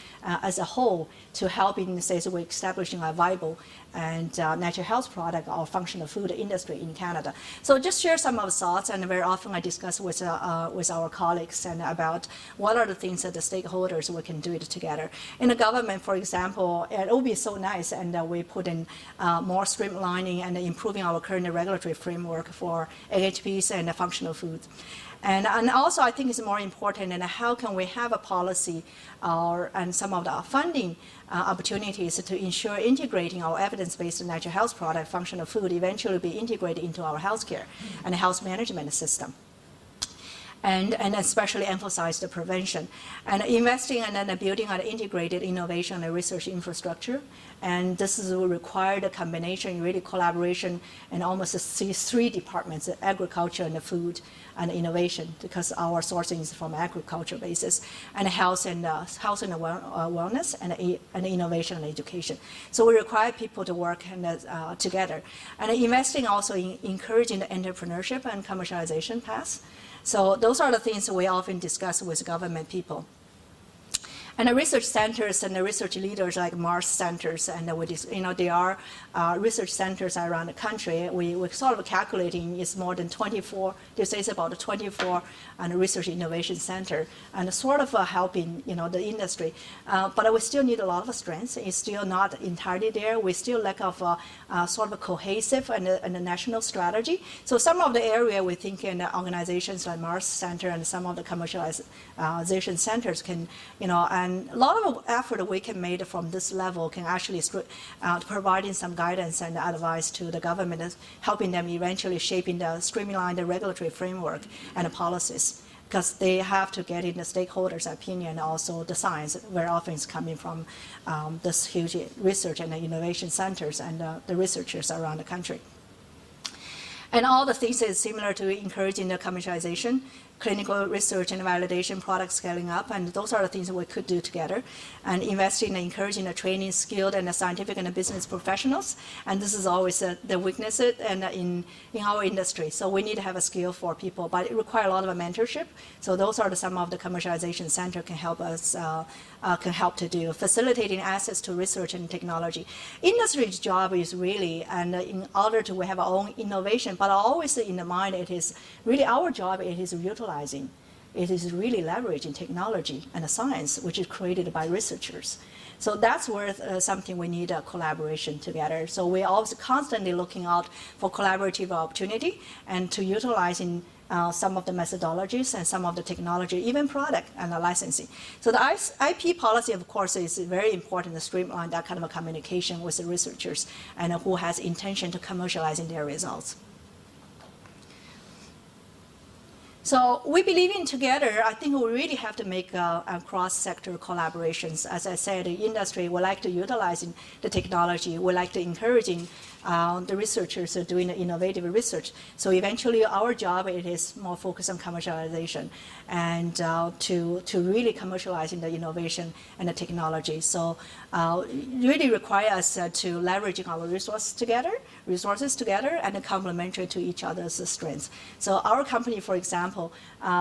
to help in, say, so we're establishing a viable and natural health product or functional food industry in Canada. So just share some of the thoughts, and very often I discuss with our colleagues and about what are the things that the stakeholders we can do it together. In the government, for example, it would be so nice, and we put in more streamlining and improving our current regulatory framework framework for AHPs and functional foods. And also, I think it's more important, and how can we have a policy and some of the funding opportunities to ensure integrating our evidence-based natural health product, functional food, eventually be integrated into our healthcare and health management system. And especially emphasize the prevention. And investing and then building an integrated innovation and research infrastructure. And this will require the combination, really collaboration, and almost three departments, agriculture and food and innovation, because our sourcing is from agriculture basis, and health and wellness, and innovation and education. So we require people to work together. And investing also in encouraging the entrepreneurship and commercialization paths. So those are the things we often discuss with government people. And the research centers and the research leaders like MaRS centers, and there are research centers around the country. We're sort of calculating it's more than 24, this is about 24 research innovation center, and sort of helping the industry. But we still need a lot of strength. It's still not entirely there. We still lack of sort of a cohesive and a national strategy. So some of the area we think in organizations like MaRS Center and some of the commercialization centers can, and a lot of effort we can make from this level can actually providing some guidance and advice to the government, helping them eventually streamline the regulatory framework and the policies, because they have to get in the stakeholders' opinion, and also the science, very often is coming from this huge research and the innovation centers and the researchers around the country. And all the things is similar to encouraging the commercialization, clinical research and validation, product scaling up, and those are the things we could do together. And investing and encouraging the training, skilled and the scientific and the business professionals. And this is always the weakness in our industry. So we need to have a skill for people, but it requires a lot of mentorship. So those are some of the commercialization center can help us, can help to do, facilitating access to research and technology. Industry's job is really, and in order to have our own innovation, but always in the mind, it is really our job, it is utilizing. It is really leveraging technology and the science, which is created by researchers. So that's where something we need a collaboration together. So we're always constantly looking out for collaborative opportunity and to utilizing some of the methodologies and some of the technology, even product and the licensing. So the IP policy, of course, is very important to streamline that kind of a communication with the researchers and who has intention to commercializing their results. So we believe in together, I think we really have to make cross-sector collaborations. As I said, the industry would like to utilize the technology, we like to encouraging the researchers doing the innovative research. So eventually our job, it is more focused on commercialization and to really commercializing the innovation and the technology. So really require us to leveraging our resources together and complementary to each other's strengths. So our company, for example,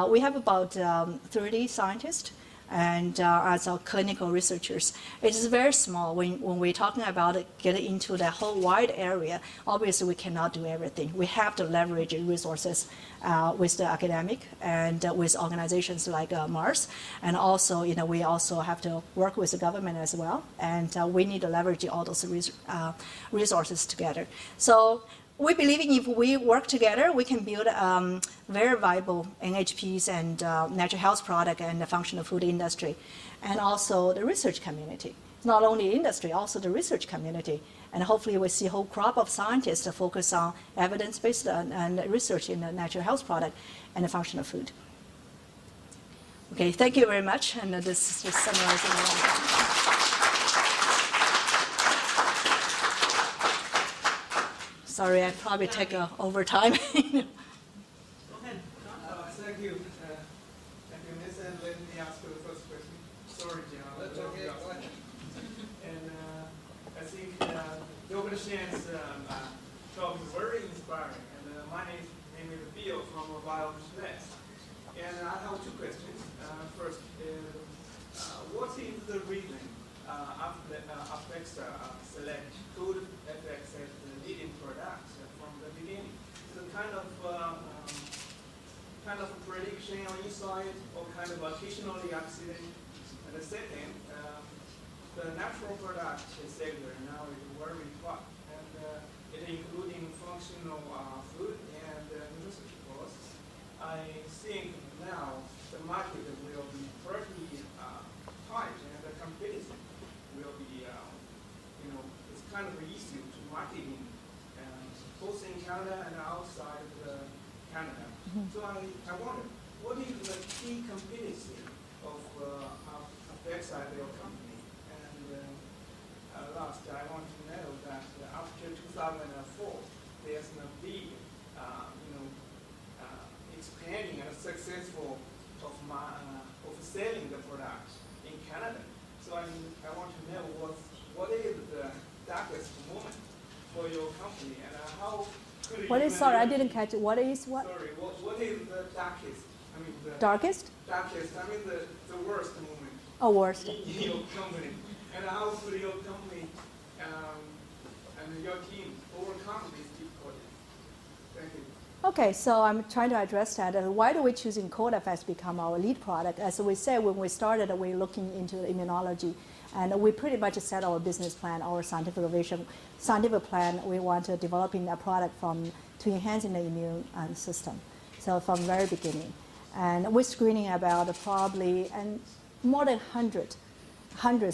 we have about 30 scientists and as our clinical researchers. It is very small. When we're talking about getting into the whole wide area, obviously we cannot do everything. We have to leverage resources with the academic and with organizations like MaRS. And also, we also have to work with the government as well. And we need to leverage all those resources together. So we believe if we work together, we can build very viable NHPs and natural health product and the functional food industry, and also the research community. It's not only industry, also the research community. And hopefully we see a whole crop of scientists to focus on evidence-based and research in the natural health product and the functional food. Okay, thank you very much. And this is just summarizing. Sorry, I probably take over time. Go ahead. Thank you. Thank you, Miss. And let me ask you the first question. Sorry, John. That's okay. Go ahead. And I think Dr. Shan's talk is very inspiring. And my name is Bill from Biology West. And I have two questions. First, what is the reason affects select good effects as the leading product from the beginning? So kind of prediction or insight or kind of occasionally accident. And the second, the natural product sector now is very hot, and it including functional food and I think now the market will be pretty tight and the competition will be, it's kind of easy to marketing both in Canada and outside of Canada. So I wonder, what is the key competency of outside your company? And last, I want to know that after 2004, there's a big, expanding and successful of selling the product in Canada. So I want to know what is the darkest moment for your company and how could you... What is, sorry, I didn't catch it. What is what? Sorry, what is the darkest? I mean, the Darkest? darkest, I mean the worst moment Oh, worst. in your company. And how could your company and your team overcome these difficulties? Thank you. Okay, so I'm trying to address that. Why do we choosing CodeFX to become our lead product? As we said, when we started, we're looking into immunology, and we pretty much set our business plan, our scientific vision, scientific plan. We want to developing a product to enhancing the immune system. So from very beginning, and we're screening about probably and more than hundreds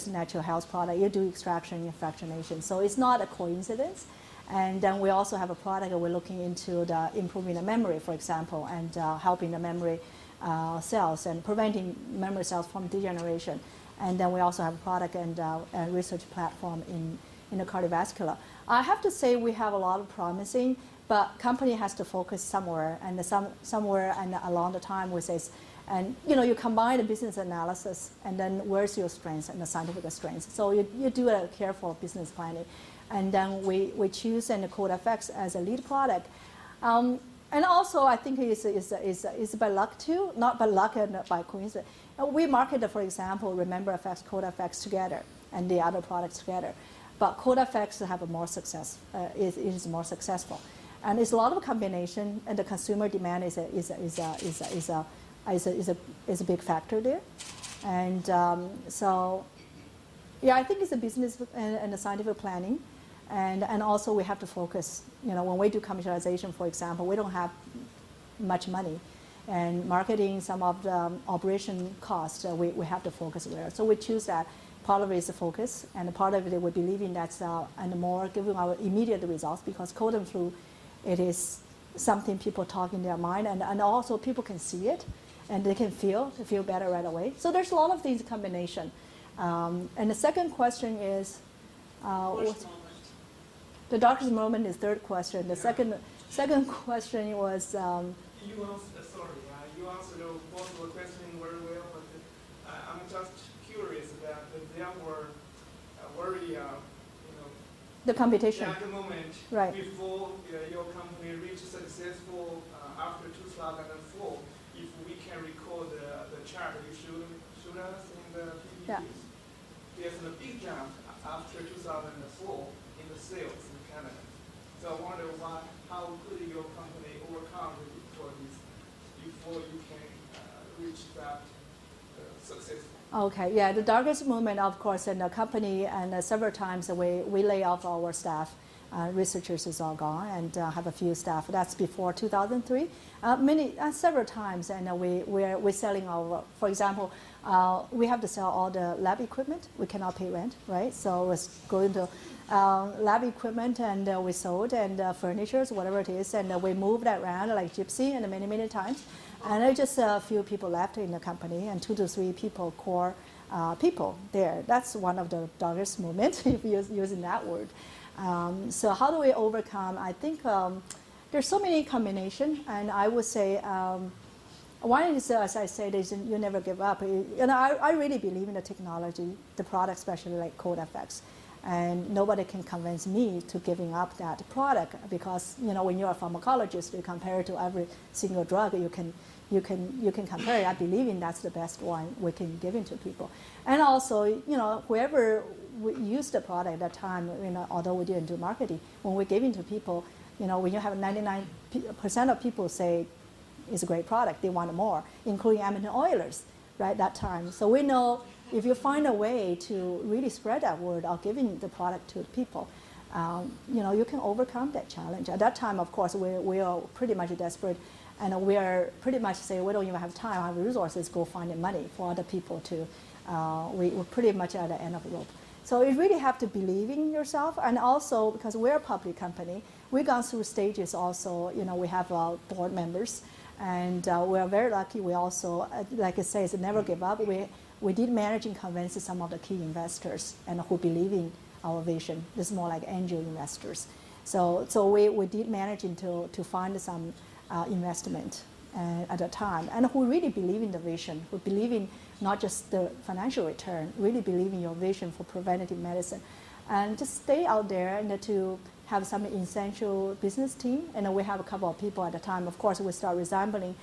natural health products. You do extraction and fractionation, so it's not a coincidence. And then we also have a product that we're looking into the improving the memory, for example, and helping the memory cells and preventing memory cells from degeneration. And then we also have a product and a research platform in the cardiovascular. I have to say we have a lot of promising, but company has to focus somewhere, and somewhere and along the time we say, and you combine the business analysis and then where's your strengths and the scientific strengths. So you do a careful business planning. And then we choose and CodeFX as a lead product. And also I think it's by luck too, not by luck and by coincidence. We market, for example, RememberFX, CodeFX together and the other products together. But CodeFX have a more success, is more successful. And it's a lot of combination, and the consumer demand is a big factor there. And so, yeah, I think it's a business and a scientific planning. And also we have to focus, when we do commercialization, for example, we don't have much money. And marketing, some of the operation costs, we have to focus there. So we choose that. Part of it is the focus, and part of it we believe in that's and more giving our immediate results, because cold and flu, it is something people talk in their mind, and also people can see it, and they can feel better right away. So there's a lot of things in combination. And the second question is, the darkest moment is third question. The second question was. You answered both of the questions very well, but I'm just curious that there were very, the competition. at the moment, right. Before your company reached successful after 2004, if we can recall the chart you showed us in the PPTs, Yeah. There's a big jump after 2004 in the sales in Canada. So I wonder how could your company overcome the difficulties before you can reach that success? Okay, yeah, the darkest moment, of course, in the company, and several times we lay off our staff. Researchers is all gone, and have a few staff. That's before 2003. Several times, and we're selling our. For example, we have to sell all the lab equipment. We cannot pay rent, right? So it's going to lab equipment, and we sold, and furnitures, whatever it is, and we moved that around like gypsy, and many times. And there's just a few people left in the company, and 2 to 3 people, core people there. That's one of the darkest moments, if you're using that word. So how do we overcome? I think there's so many combinations, and I would say one is, as I said, is you never give up. I really believe in the technology, the product, especially like CodeFX. And nobody can convince me to giving up that product, because when you're a pharmacologist, you compare it to every single drug you can compare. I believe in that's the best one we can give into people. And also, whoever used the product at that time, although we didn't do marketing, when we gave it to people, when you have 99% of people say it's a great product, they want more, including Edmonton Oilers, right, that time. So we know if you find a way to really spread that word of giving the product to people, you can overcome that challenge. At that time, of course, we are pretty much desperate, And we are pretty much saying we don't even have time, have resources, go find the money for other people to, we're pretty much at the end of the rope. So you really have to believe in yourself, and also because we're a public company, we've gone through stages also, we have board members, and we are very lucky. We also, like I say, never give up. We did manage and convince some of the key investors and who believe in our vision. This is more like angel investors. So we did manage to find some investment at the time, and who really believe in the vision, who believe in not just the financial return, really believe in your vision for preventative medicine. And just stay out there and to have some essential business team. And we have a couple of people at the time. Of course, we start resembling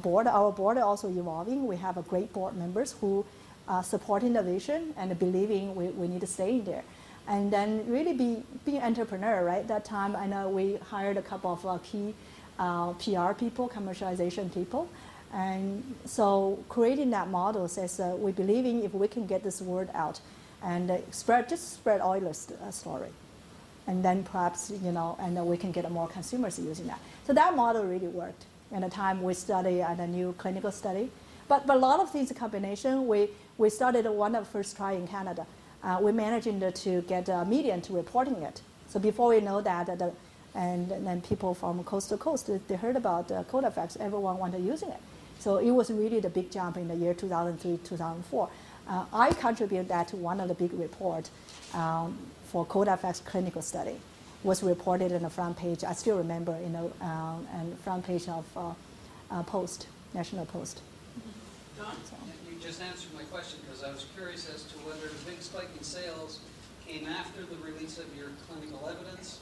board. Our board also evolving. We have a great board members who are supporting the vision and believing we need to stay in there. And then really be an entrepreneur, right? That time, I know we hired a couple of key PR people, commercialization people. And so creating that model says we believe in if we can get this word out and spread Euler's story. And then perhaps, and then we can get more consumers using that. So that model really worked. At the time we studied a new clinical study. But a lot of things in combination, we started one of the first try in Canada. We managed to get media into reporting it. So before we know that, and then people from coast to coast, they heard about Codefex, everyone wanted using it. So it was really the big jump in the year 2003, 2004. I contributed that to one of the big reports for Codefex clinical study. Was reported in the front page, I still remember, and front page of Post, National Post. Don, you just answered my question because I was curious as to whether the big spike in sales came after the release of your clinical evidence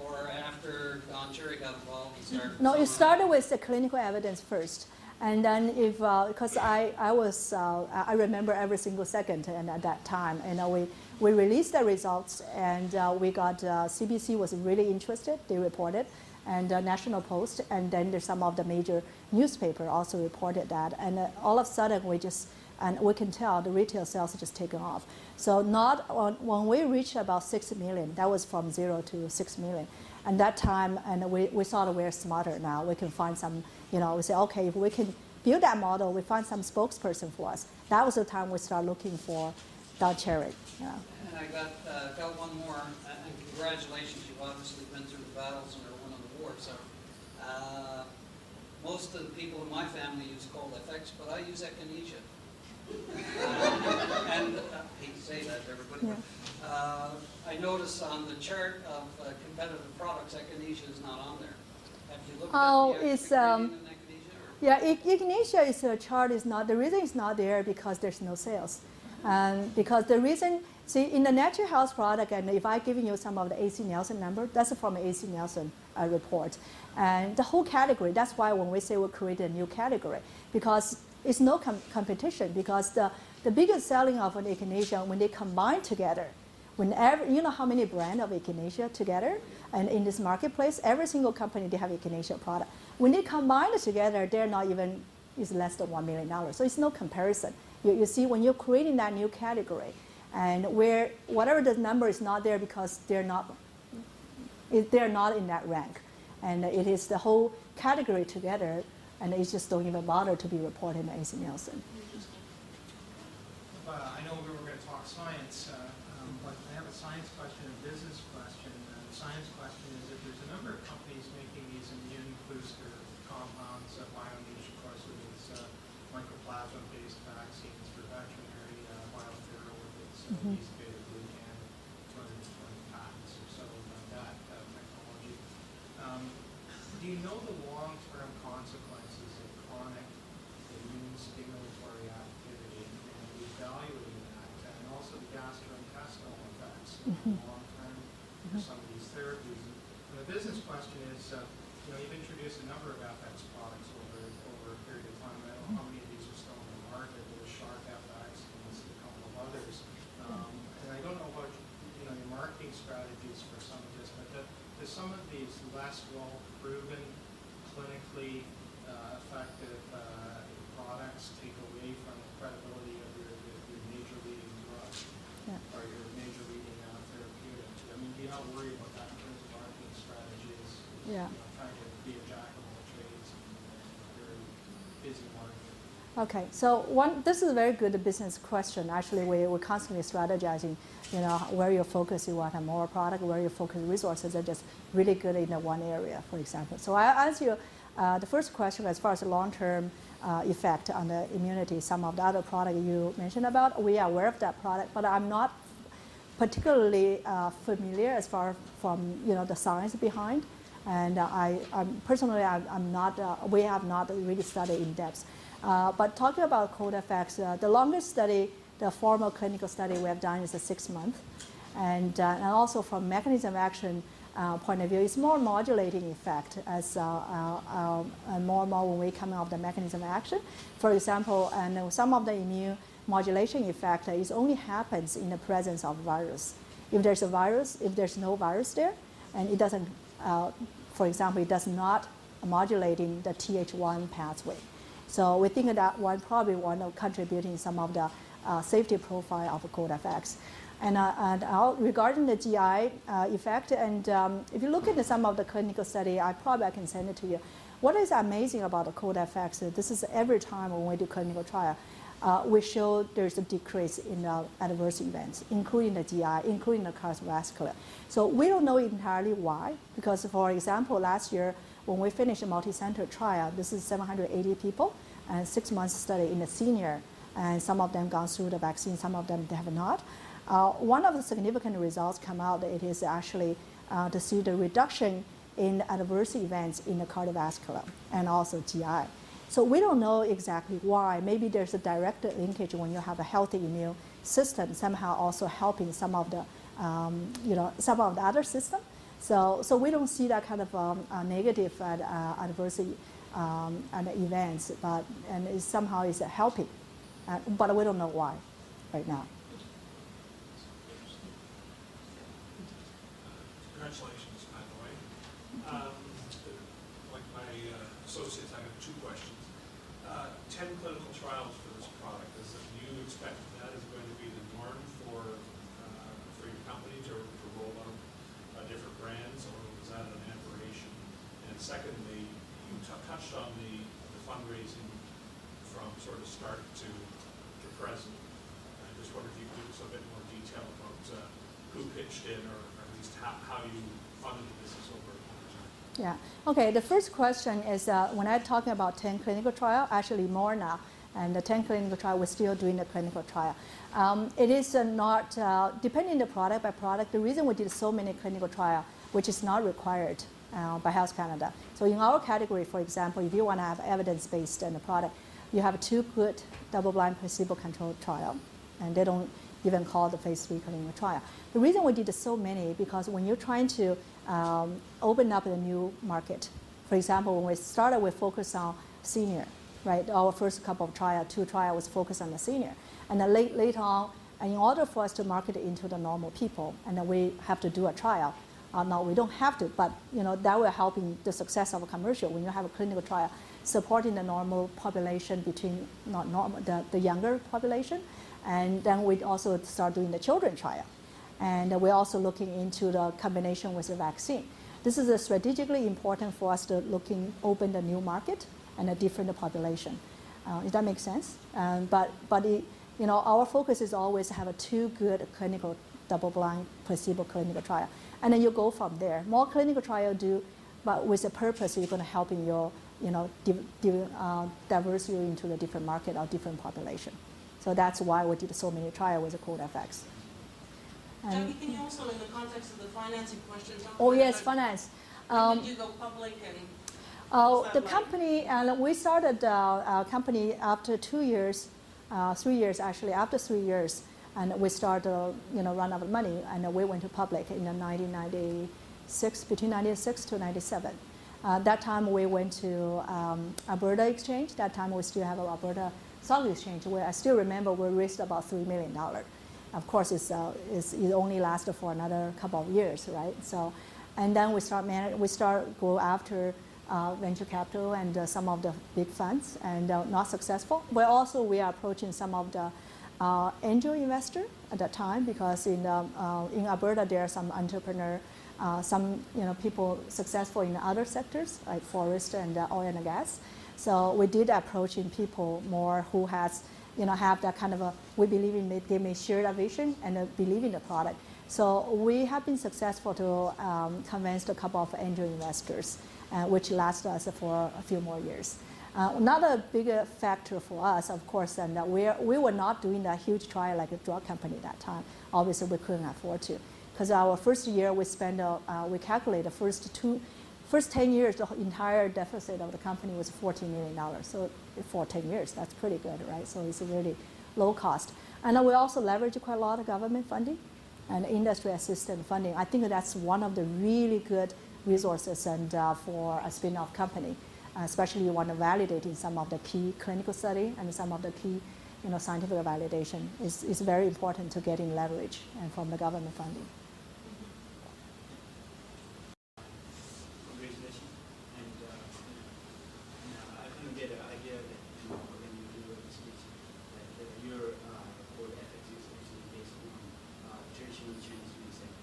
or after Don Cherry got involved and started. No, it started with the clinical evidence first. And then because I remember every single second, and at that time, we released the results, and we got, CBC was really interested, they reported, and National Post, and then there's some of the major newspaper also reported that, and all of a sudden and we can tell the retail sales just taken off. So when we reached about 6 million, that was from 0 to 6 million. And that time, and we thought we're smarter now. We can find some, we say, okay, if we can build that model, we find some spokesperson for us. That was the time we started looking for Don Cherry. Yeah. And I got one more, and congratulations, you've obviously been through the battles and are winning the war. So most of the people in my family use Codefex, but I use echinacea. And I hate to say that to everybody, Yeah. I noticed on the chart of competitive products, echinacea is not on there. Have you looked Oh, at the it's ingredient in echinacea? yeah, echinacea is a chart is not, the reason it's not there because there's no sales. Because the reason, see, in the natural health product, and if I giving you some of the AC Nielsen number, that's from AC Nielsen report. And the whole category, that's why when we say we create a new category, because it's no competition, because the biggest selling of an echinacea, when they combine together, whenever, you know how many brands of echinacea together, and in this marketplace, every single company, they have echinacea product. When they combine it together, they're not even, it's less than $1 million. So it's no comparison. You see, when you're creating that new category, and where whatever the number is not there because they're not in that rank, and it is the whole category together, and it just don't even bother to be reported in AC Nielsen. I know we were going to talk science, but I have a science question and a business question. The science question is that there's a number of companies making these immune booster compounds, BioNiche, of course, with its mycoplasma-based vaccines for veterinary, BioThera with its yeast beta-glucan, 220 patents or so about that technology. Do you know the long-term consequences of chronic immune stimulatory activity and evaluating that, and also the gastrointestinal effects in the long term for some of these therapies? And the business question is, you've introduced a number of FX products over a period of time. I don't know how many of these are still in the market. There's Shark FX and there's a couple of others. And I don't know about your marketing strategies for some of this, but do some of these less well-proven, clinically effective products take away from the credibility of your major leading drug or your major leading therapeutic? I mean, do you not worry about that in terms of marketing strategies? Yeah. Trying to be a jack of all trades? is in market? Okay, so this is a very good business question. Actually, we're constantly strategizing, where your focus, you want more product, where your focus resources are just really good in one area, for example. So I answer you the first question as far as the long-term effect on the immunity. Some of the other product you mentioned about, we are aware of that product, but I'm not particularly familiar as far from the science behind. And I'm not. We have not really studied in depth. But talking about cold effects, the longest study, the formal clinical study we have done is 6 months. And also from mechanism of action point of view, it's more modulating effect as more and more when we come out of the mechanism of action. For example, and some of the immune modulation effect is only happens in the presence of virus. If there's a virus, if there's no virus there, and it doesn't, for example, it does not modulating the Th1 pathway. So we think that probably one of contributing some of the safety profile of cold effects. And regarding the GI effect, and if you look at some of the clinical study, I can send it to you. What is amazing about the cold effects, this is every time when we do clinical trial, we show there's a decrease in adverse events, including the GI, including the cardiovascular. So we don't know entirely why, because for example, last year, when we finished a multi-center trial, this is 780 people, and 6 months study in the senior, and some of them gone through the vaccine, some of them they have not. One of the significant results come out, it is actually to see the reduction in adverse events in the cardiovascular and also GI. So we don't know exactly why. Maybe there's a direct linkage when you have a healthy immune system, somehow also helping some of the, some of the other system. So we don't see that kind of negative adverse events, and it somehow is helping, but we don't know why right now. Congratulations, by the way. Like my associates, I have 2 questions. 10 clinical trials for this product. Do you expect that is going to be the norm for your company to roll out different brands, or was that an aberration? And secondly, you touched on the fundraising from sort of start to present. I just wondered if you could give us a bit more detail about who pitched in, or at least how you funded the business over time. Yeah. Okay. The first question is when I'm talking about 10 clinical trial, actually more now, and the 10 clinical trial, we're still doing the clinical trial. It is not depending the product by product. The reason we did so many clinical trial, which is not required by Health Canada. So in our category, for example, if you want to have evidence-based in the product, you have 2 good double-blind placebo-controlled trial, and they don't even call the phase 3 clinical trial. The reason we did so many, because when you're trying to open up a new market, for example, when we started, we focused on senior, right? Our first couple of 2 trials was focused on the senior. And then later on, in order for us to market it into the normal people, and then we have to do a trial. No, we don't have to, but that will help in the success of a commercial when you have a clinical trial supporting the normal population between not normal, the younger population. And then we also start doing the children trial. And we're also looking into the combination with the vaccine. This is strategically important for us to open the new market and a different population. Does that make sense? But our focus is always to have 2 good clinical double-blind placebo clinical trial. And then you go from there. More clinical trial but with a purpose, you're going to help in your, diverse you into the different market or different population. So that's why we did so many trials with the cold effects. Jackie, can you also, in the context of the financing question, talk Oh about yes, that? finance. When did you go public and The company, we started our company after 2 years, 3 years actually, after 3 years, and we started, run out of money, and we went to public in 1996, between 96 to 97. That time we went to Alberta Exchange. That time we still have an Alberta Stock Exchange, where I still remember we raised about $3 million. Of course, it only lasted for another couple of years, right? So, and then we start go after venture capital and some of the big funds, and not successful. But also we are approaching some of the angel investor at that time, because in Alberta there are some entrepreneur, some people successful in other sectors like forest and oil and gas. So we did approaching people more who has, have that kind of a, we believe in it, they may share that vision and believe in the product. So we have been successful to convince a couple of angel investors, which lasted us for a few more years. Another bigger factor for us, of course, and we were not doing that huge trial like a drug company at that time. Obviously, we couldn't afford to. Because our first year, we we calculated the first 10 years, the entire deficit of the company was $14 million. So for 10 years, that's pretty good, right? So it's a really low cost. And we also leverage quite a lot of government funding and industry assistance funding. I think that's one of the really good resources and for a spin-off company. Especially you want to validate in some of the key clinical study and some of the key scientific validation is very important to getting leverage and from the government funding. Congratulations. And I kind of get an idea that when you do a speech, that your core ethics is actually based on traditional Chinese medicine.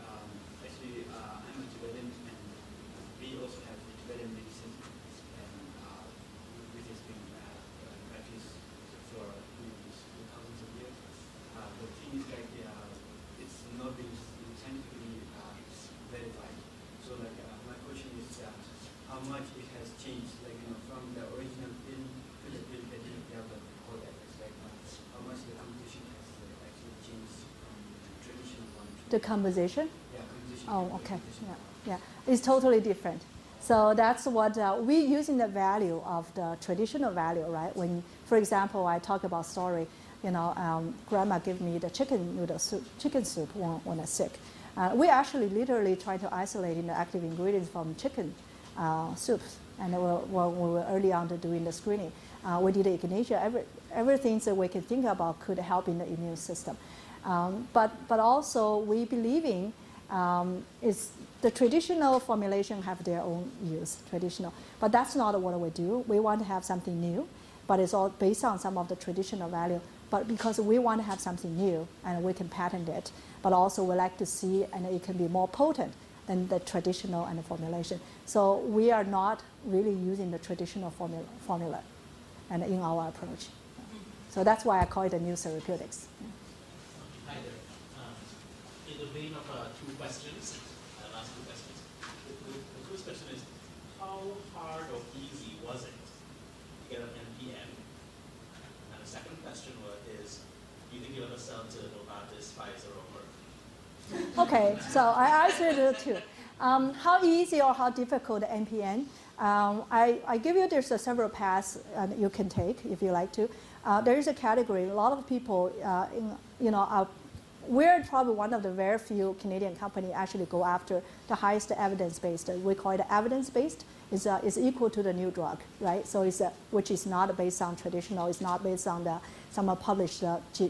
And actually, I'm a Tibetan, and we also have Tibetan medicine, and which has been practiced for thousands of years. The thing is like it's not being scientifically verified. So like my question is how much it has changed, like from the original pill to the pill that you developed core ethics, like how much the composition has actually changed from the traditional one. The composition? Yeah, composition. Oh, okay. Yeah. It's totally different. So that's what we using the value of the traditional value, right? When, for example, I talk about story, grandma gave me the chicken soup when I was sick. We actually literally try to isolate the active ingredients from chicken soups. And when we were early on to doing the screening, we did echinacea. Everything that we can think about could help in the immune system. But also we believing is the traditional formulation have their own use, traditional. But that's not what we do. We want to have something new, but it's all based on some of the traditional value. But because we want to have something new and we can patent it, but also we like to see and it can be more potent than the traditional and the formulation. So we are not really using the traditional formula and in our approach. So that's why I call it a new therapeutics. Hi there. In the vein of two questions, I'll ask two questions. The first question is, how hard or easy was it to get an NPN? And the second question is, do you think you'll ever sell to Novartis, Pfizer, or Merck? Okay, so I answered it too. How easy or how difficult the NPN? I give you there's several paths you can take if you like to. There is a category. A lot of people, we're probably one of the very few Canadian companies actually go after the highest evidence-based. We call it evidence-based. Is equal to the new drug, right? So which is not based on traditional. It's not based on some published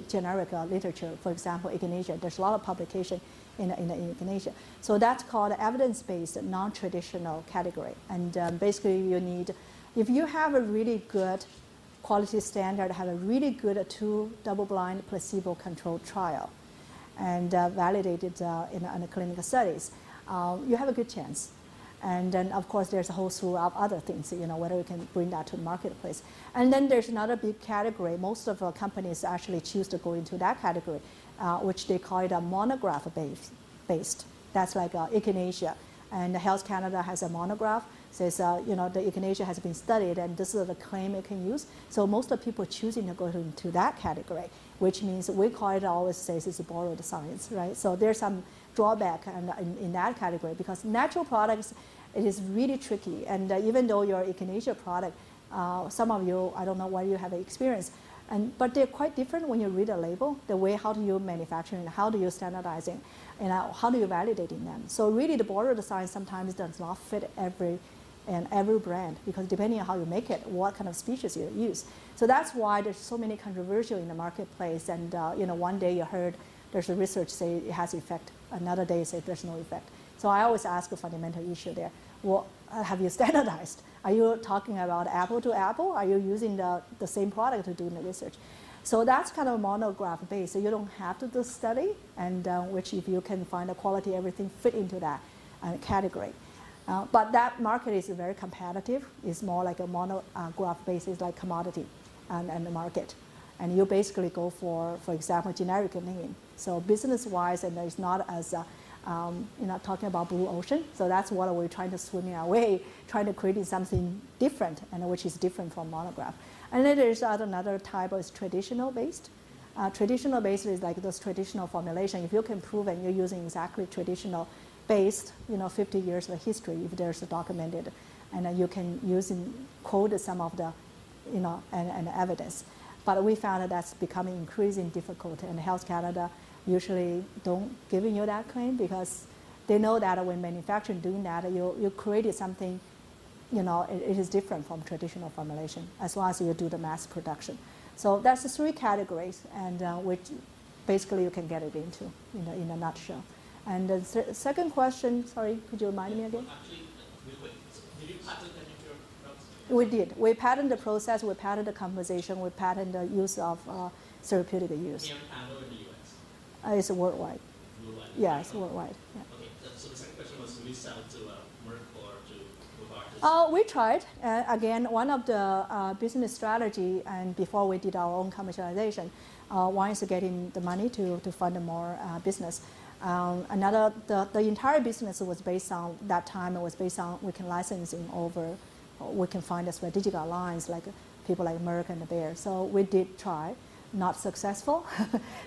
generic literature. For example, echinacea. There's a lot of publication in echinacea. So that's called evidence-based, non-traditional category. And basically, you need, if you have a really good quality standard, have a really good two double-blind placebo-controlled trial, and validated in the clinical studies, you have a good chance. And then, of course, there's a whole slew of other things, whether we can bring that to the marketplace. And then there's another big category. Most of our companies actually choose to go into that category, which they call it a monograph-based. That's like echinacea. And Health Canada has a monograph. Says, the echinacea has been studied, and this is the claim it can use. So most of the people choosing to go into that category, which means we call it, always says it's borrowed science, right? So there's some drawback in that category because natural products, it is really tricky. And even though your echinacea product, some of you, I don't know why you have experience, but they're quite different when you read a label, the way how do you manufacture and how do you standardize it, and how do you validate them. So really the borrowed science sometimes does not fit every brand because depending on how you make it, what kind of species you use. So that's why there's so many controversial in the marketplace. And one day you heard there's a research say it has effect, another day say there's no effect. So I always ask a fundamental issue there. Well, have you standardized? Are you talking about apple to apple? Are you using the same product to do the research? So that's kind of monograph based. So you don't have to do study, and which if you can find the quality, everything fit into that category. But that market is very competitive. It's more like a monograph basis, like commodity and the market. And you basically go for example, generic name. So business-wise, and it's not as, talking about blue ocean. So that's what we're trying to swim our way, trying to create something different, and which is different from monograph. And then there's another type is traditional based. Traditional based is like those traditional formulation. If you can prove and you're using exactly traditional based, 50 years of history, if there's a documented, and you can use and quote some of the, and evidence. But we found that that's becoming increasingly difficult, and Health Canada usually don't giving you that claim because they know that when manufacturing doing that, you created something, it is different from traditional formulation as long as you do the mass production. So that's the three categories, and which basically you can get it into in a nutshell. And the second question, sorry, could you remind me again? Actually, real quick, did you patent any of your drugs? We did. We patented the process, we patented the composition, we patented the use of therapeutic use. Here in Canada or in the US? It's worldwide. Worldwide? Yeah, it's worldwide. Yeah. Okay, so the second question was, will you sell it to Merck or to Novartis? We tried. Again, one of the business strategy, and before we did our own commercialization, one is getting the money to fund more business. Another, the entire business was based on, that time it was based on we can licensing over, we can find a strategic alliance like people like Merck and Bayer. So we did try, not successful.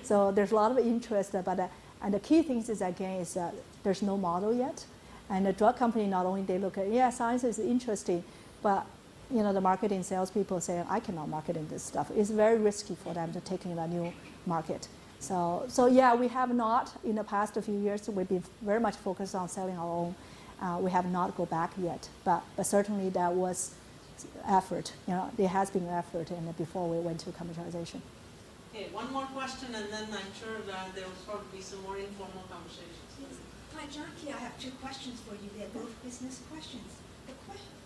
So there's a lot of interest, but and the key things is again is there's no model yet. And the drug company not only they look at, science is interesting, but the marketing salespeople say, I cannot market in this stuff. It's very risky for them to take in a new market. So yeah, we have not, in the past few years, we've been very much focused on selling our own. We have not go back yet, but certainly that was effort. There has been effort before we went to commercialization. Okay, one more question, and then I'm sure that there will probably be some more informal conversations. Yes. Hi, Jackie. I have two questions for you. They're both business questions. The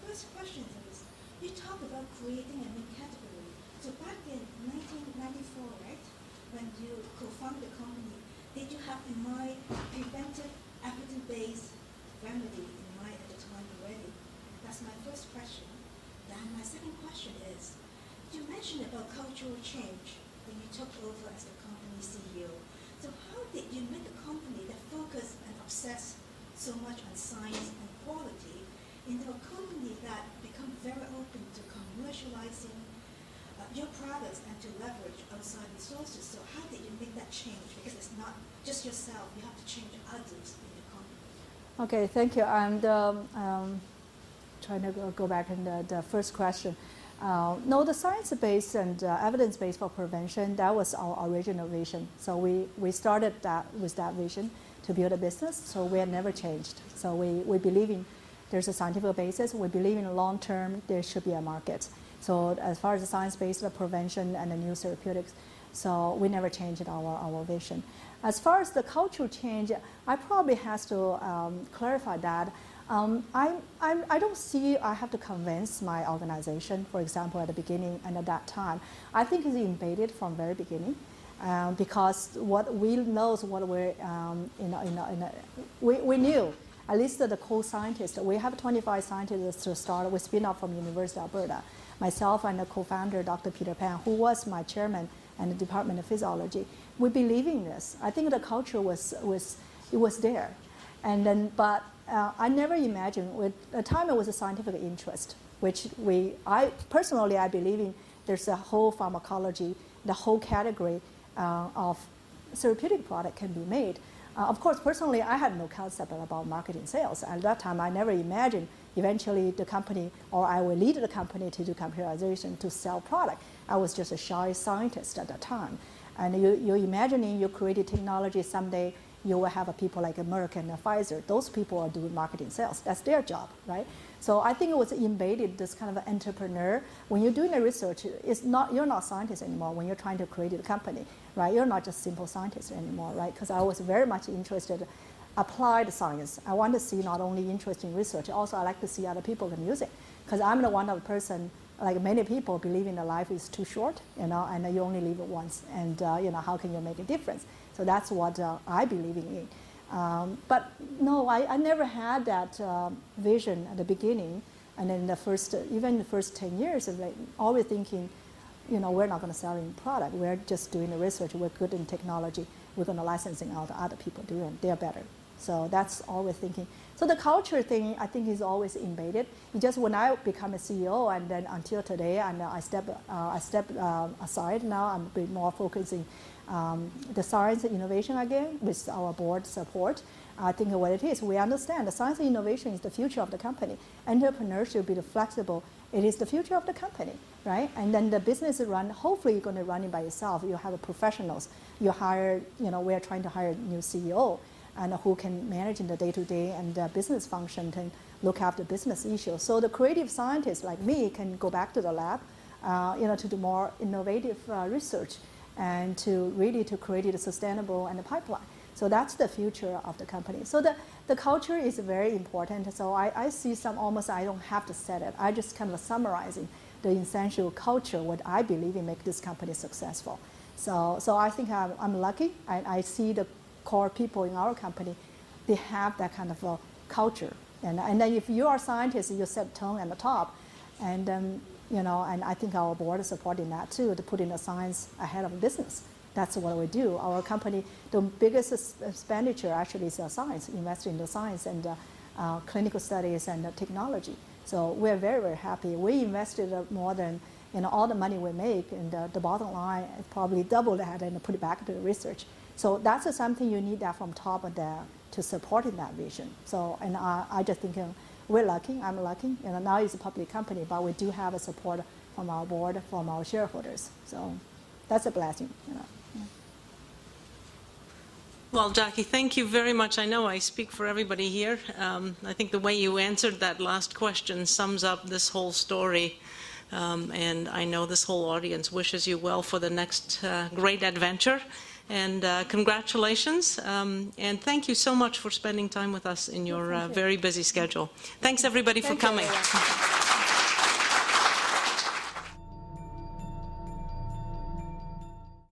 first question is, you talk about creating a new category. So back in 1994, right, when you co-founded the company, did you have in mind preventive evidence-based remedy in mind at the time already? That's my first question. Then my second question is, you mentioned about cultural change when you took over as the company CEO. So how did you make a company that focused and obsessed so much on science and quality into a company that become very open to commercializing your products and to leverage outside resources? So how did you make that change? Because it's not just yourself, you have to change others in your company. Okay, thank you. And trying to go back in the first question. No, the science-based and evidence-based for prevention, that was our original vision. So we started that with that vision to build a business, so we have never changed. So we believe in there's a scientific basis. We believe in the long term there should be a market. So as far as the science-based prevention and the new therapeutics, so we never changed our vision. As far as the cultural change, I probably has to clarify that. I don't see I have to convince my organization, for example, at the beginning and at that time. I think it's embedded from very beginning. Because what we know is what we're, we knew, at least the co-scientists, we have 25 scientists to start. We spin off from University of Alberta. Myself and the co-founder, Dr. Peter Pan, who was my chairman and the Department of Physiology, we believe in this. I think the culture was there. And then, but I never imagined, with the time it was a scientific interest, which I personally believe in. There's a whole pharmacology, the whole category of therapeutic product can be made. Of course, personally, I had no concept about marketing sales. At that time, I never imagined eventually the company, or I will lead the company to do commercialization to sell product. I was just a shy scientist at that time. And you're imagining you created technology someday, you will have people like Merck and Pfizer. Those people are doing marketing sales. That's their job, right? So I think it was embedded, this kind of an entrepreneur. When you're doing the research, you're not scientists anymore when you're trying to create a company, right? You're not just simple scientists anymore, right? Because I was very much interested in applied science. I want to see not only interesting research, also I like to see other people can use it. Because I'm the one of the person, like many people, believing that life is too short, and you only live it once. And how can you make a difference? So that's what I believe in. But no, I never had that vision at the beginning. And then even the first 10 years, of like always thinking, we're not going to sell any product. We're just doing the research. We're good in technology. We're going to licensing out to other people doing. They're better. So that's always thinking. So the culture thing, I think, is always embedded. It just when I become a CEO, and then until today, and I step aside now. I'm a bit more focusing the science and innovation again with our board support. I think what it is, we understand the science and innovation is the future of the company. Entrepreneurship, be flexible, it is the future of the company, right? And then the business run, hopefully you're going to run it by yourself. You have professionals. You hire, we're trying to hire a new CEO and who can manage in the day-to-day and business function, can look after business issues. So the creative scientists like me can go back to the lab, to do more innovative research and to create it sustainable and a pipeline. So that's the future of the company. So the culture is very important. So I see almost I don't have to set it. I just kind of summarizing the essential culture, what I believe in make this company successful. So I think I'm lucky. I see the core people in our company, they have that kind of a culture. And then if you are scientists, you set tone at the top. And and I think our board is supporting that too, to put in the science ahead of business. That's what we do. Our company, the biggest expenditure actually is science, investing in the science and clinical studies and technology. So we're very, very happy. We invested more than all the money we make, and the bottom line is probably double that and put it back to the research. So that's something you need that from top of there to support in that vision. So, and I just think we're lucky, I'm lucky. Now it's a public company, but we do have a support from our board, from our shareholders. So that's a blessing. Well, Jackie, thank you very much. I know I speak for everybody here. I think the way you answered that last question sums up this whole story. And I know this whole audience wishes you well for the next great adventure. And congratulations. And thank you so much for spending time with us in your very busy schedule. Thanks, everybody, for coming. Thank you.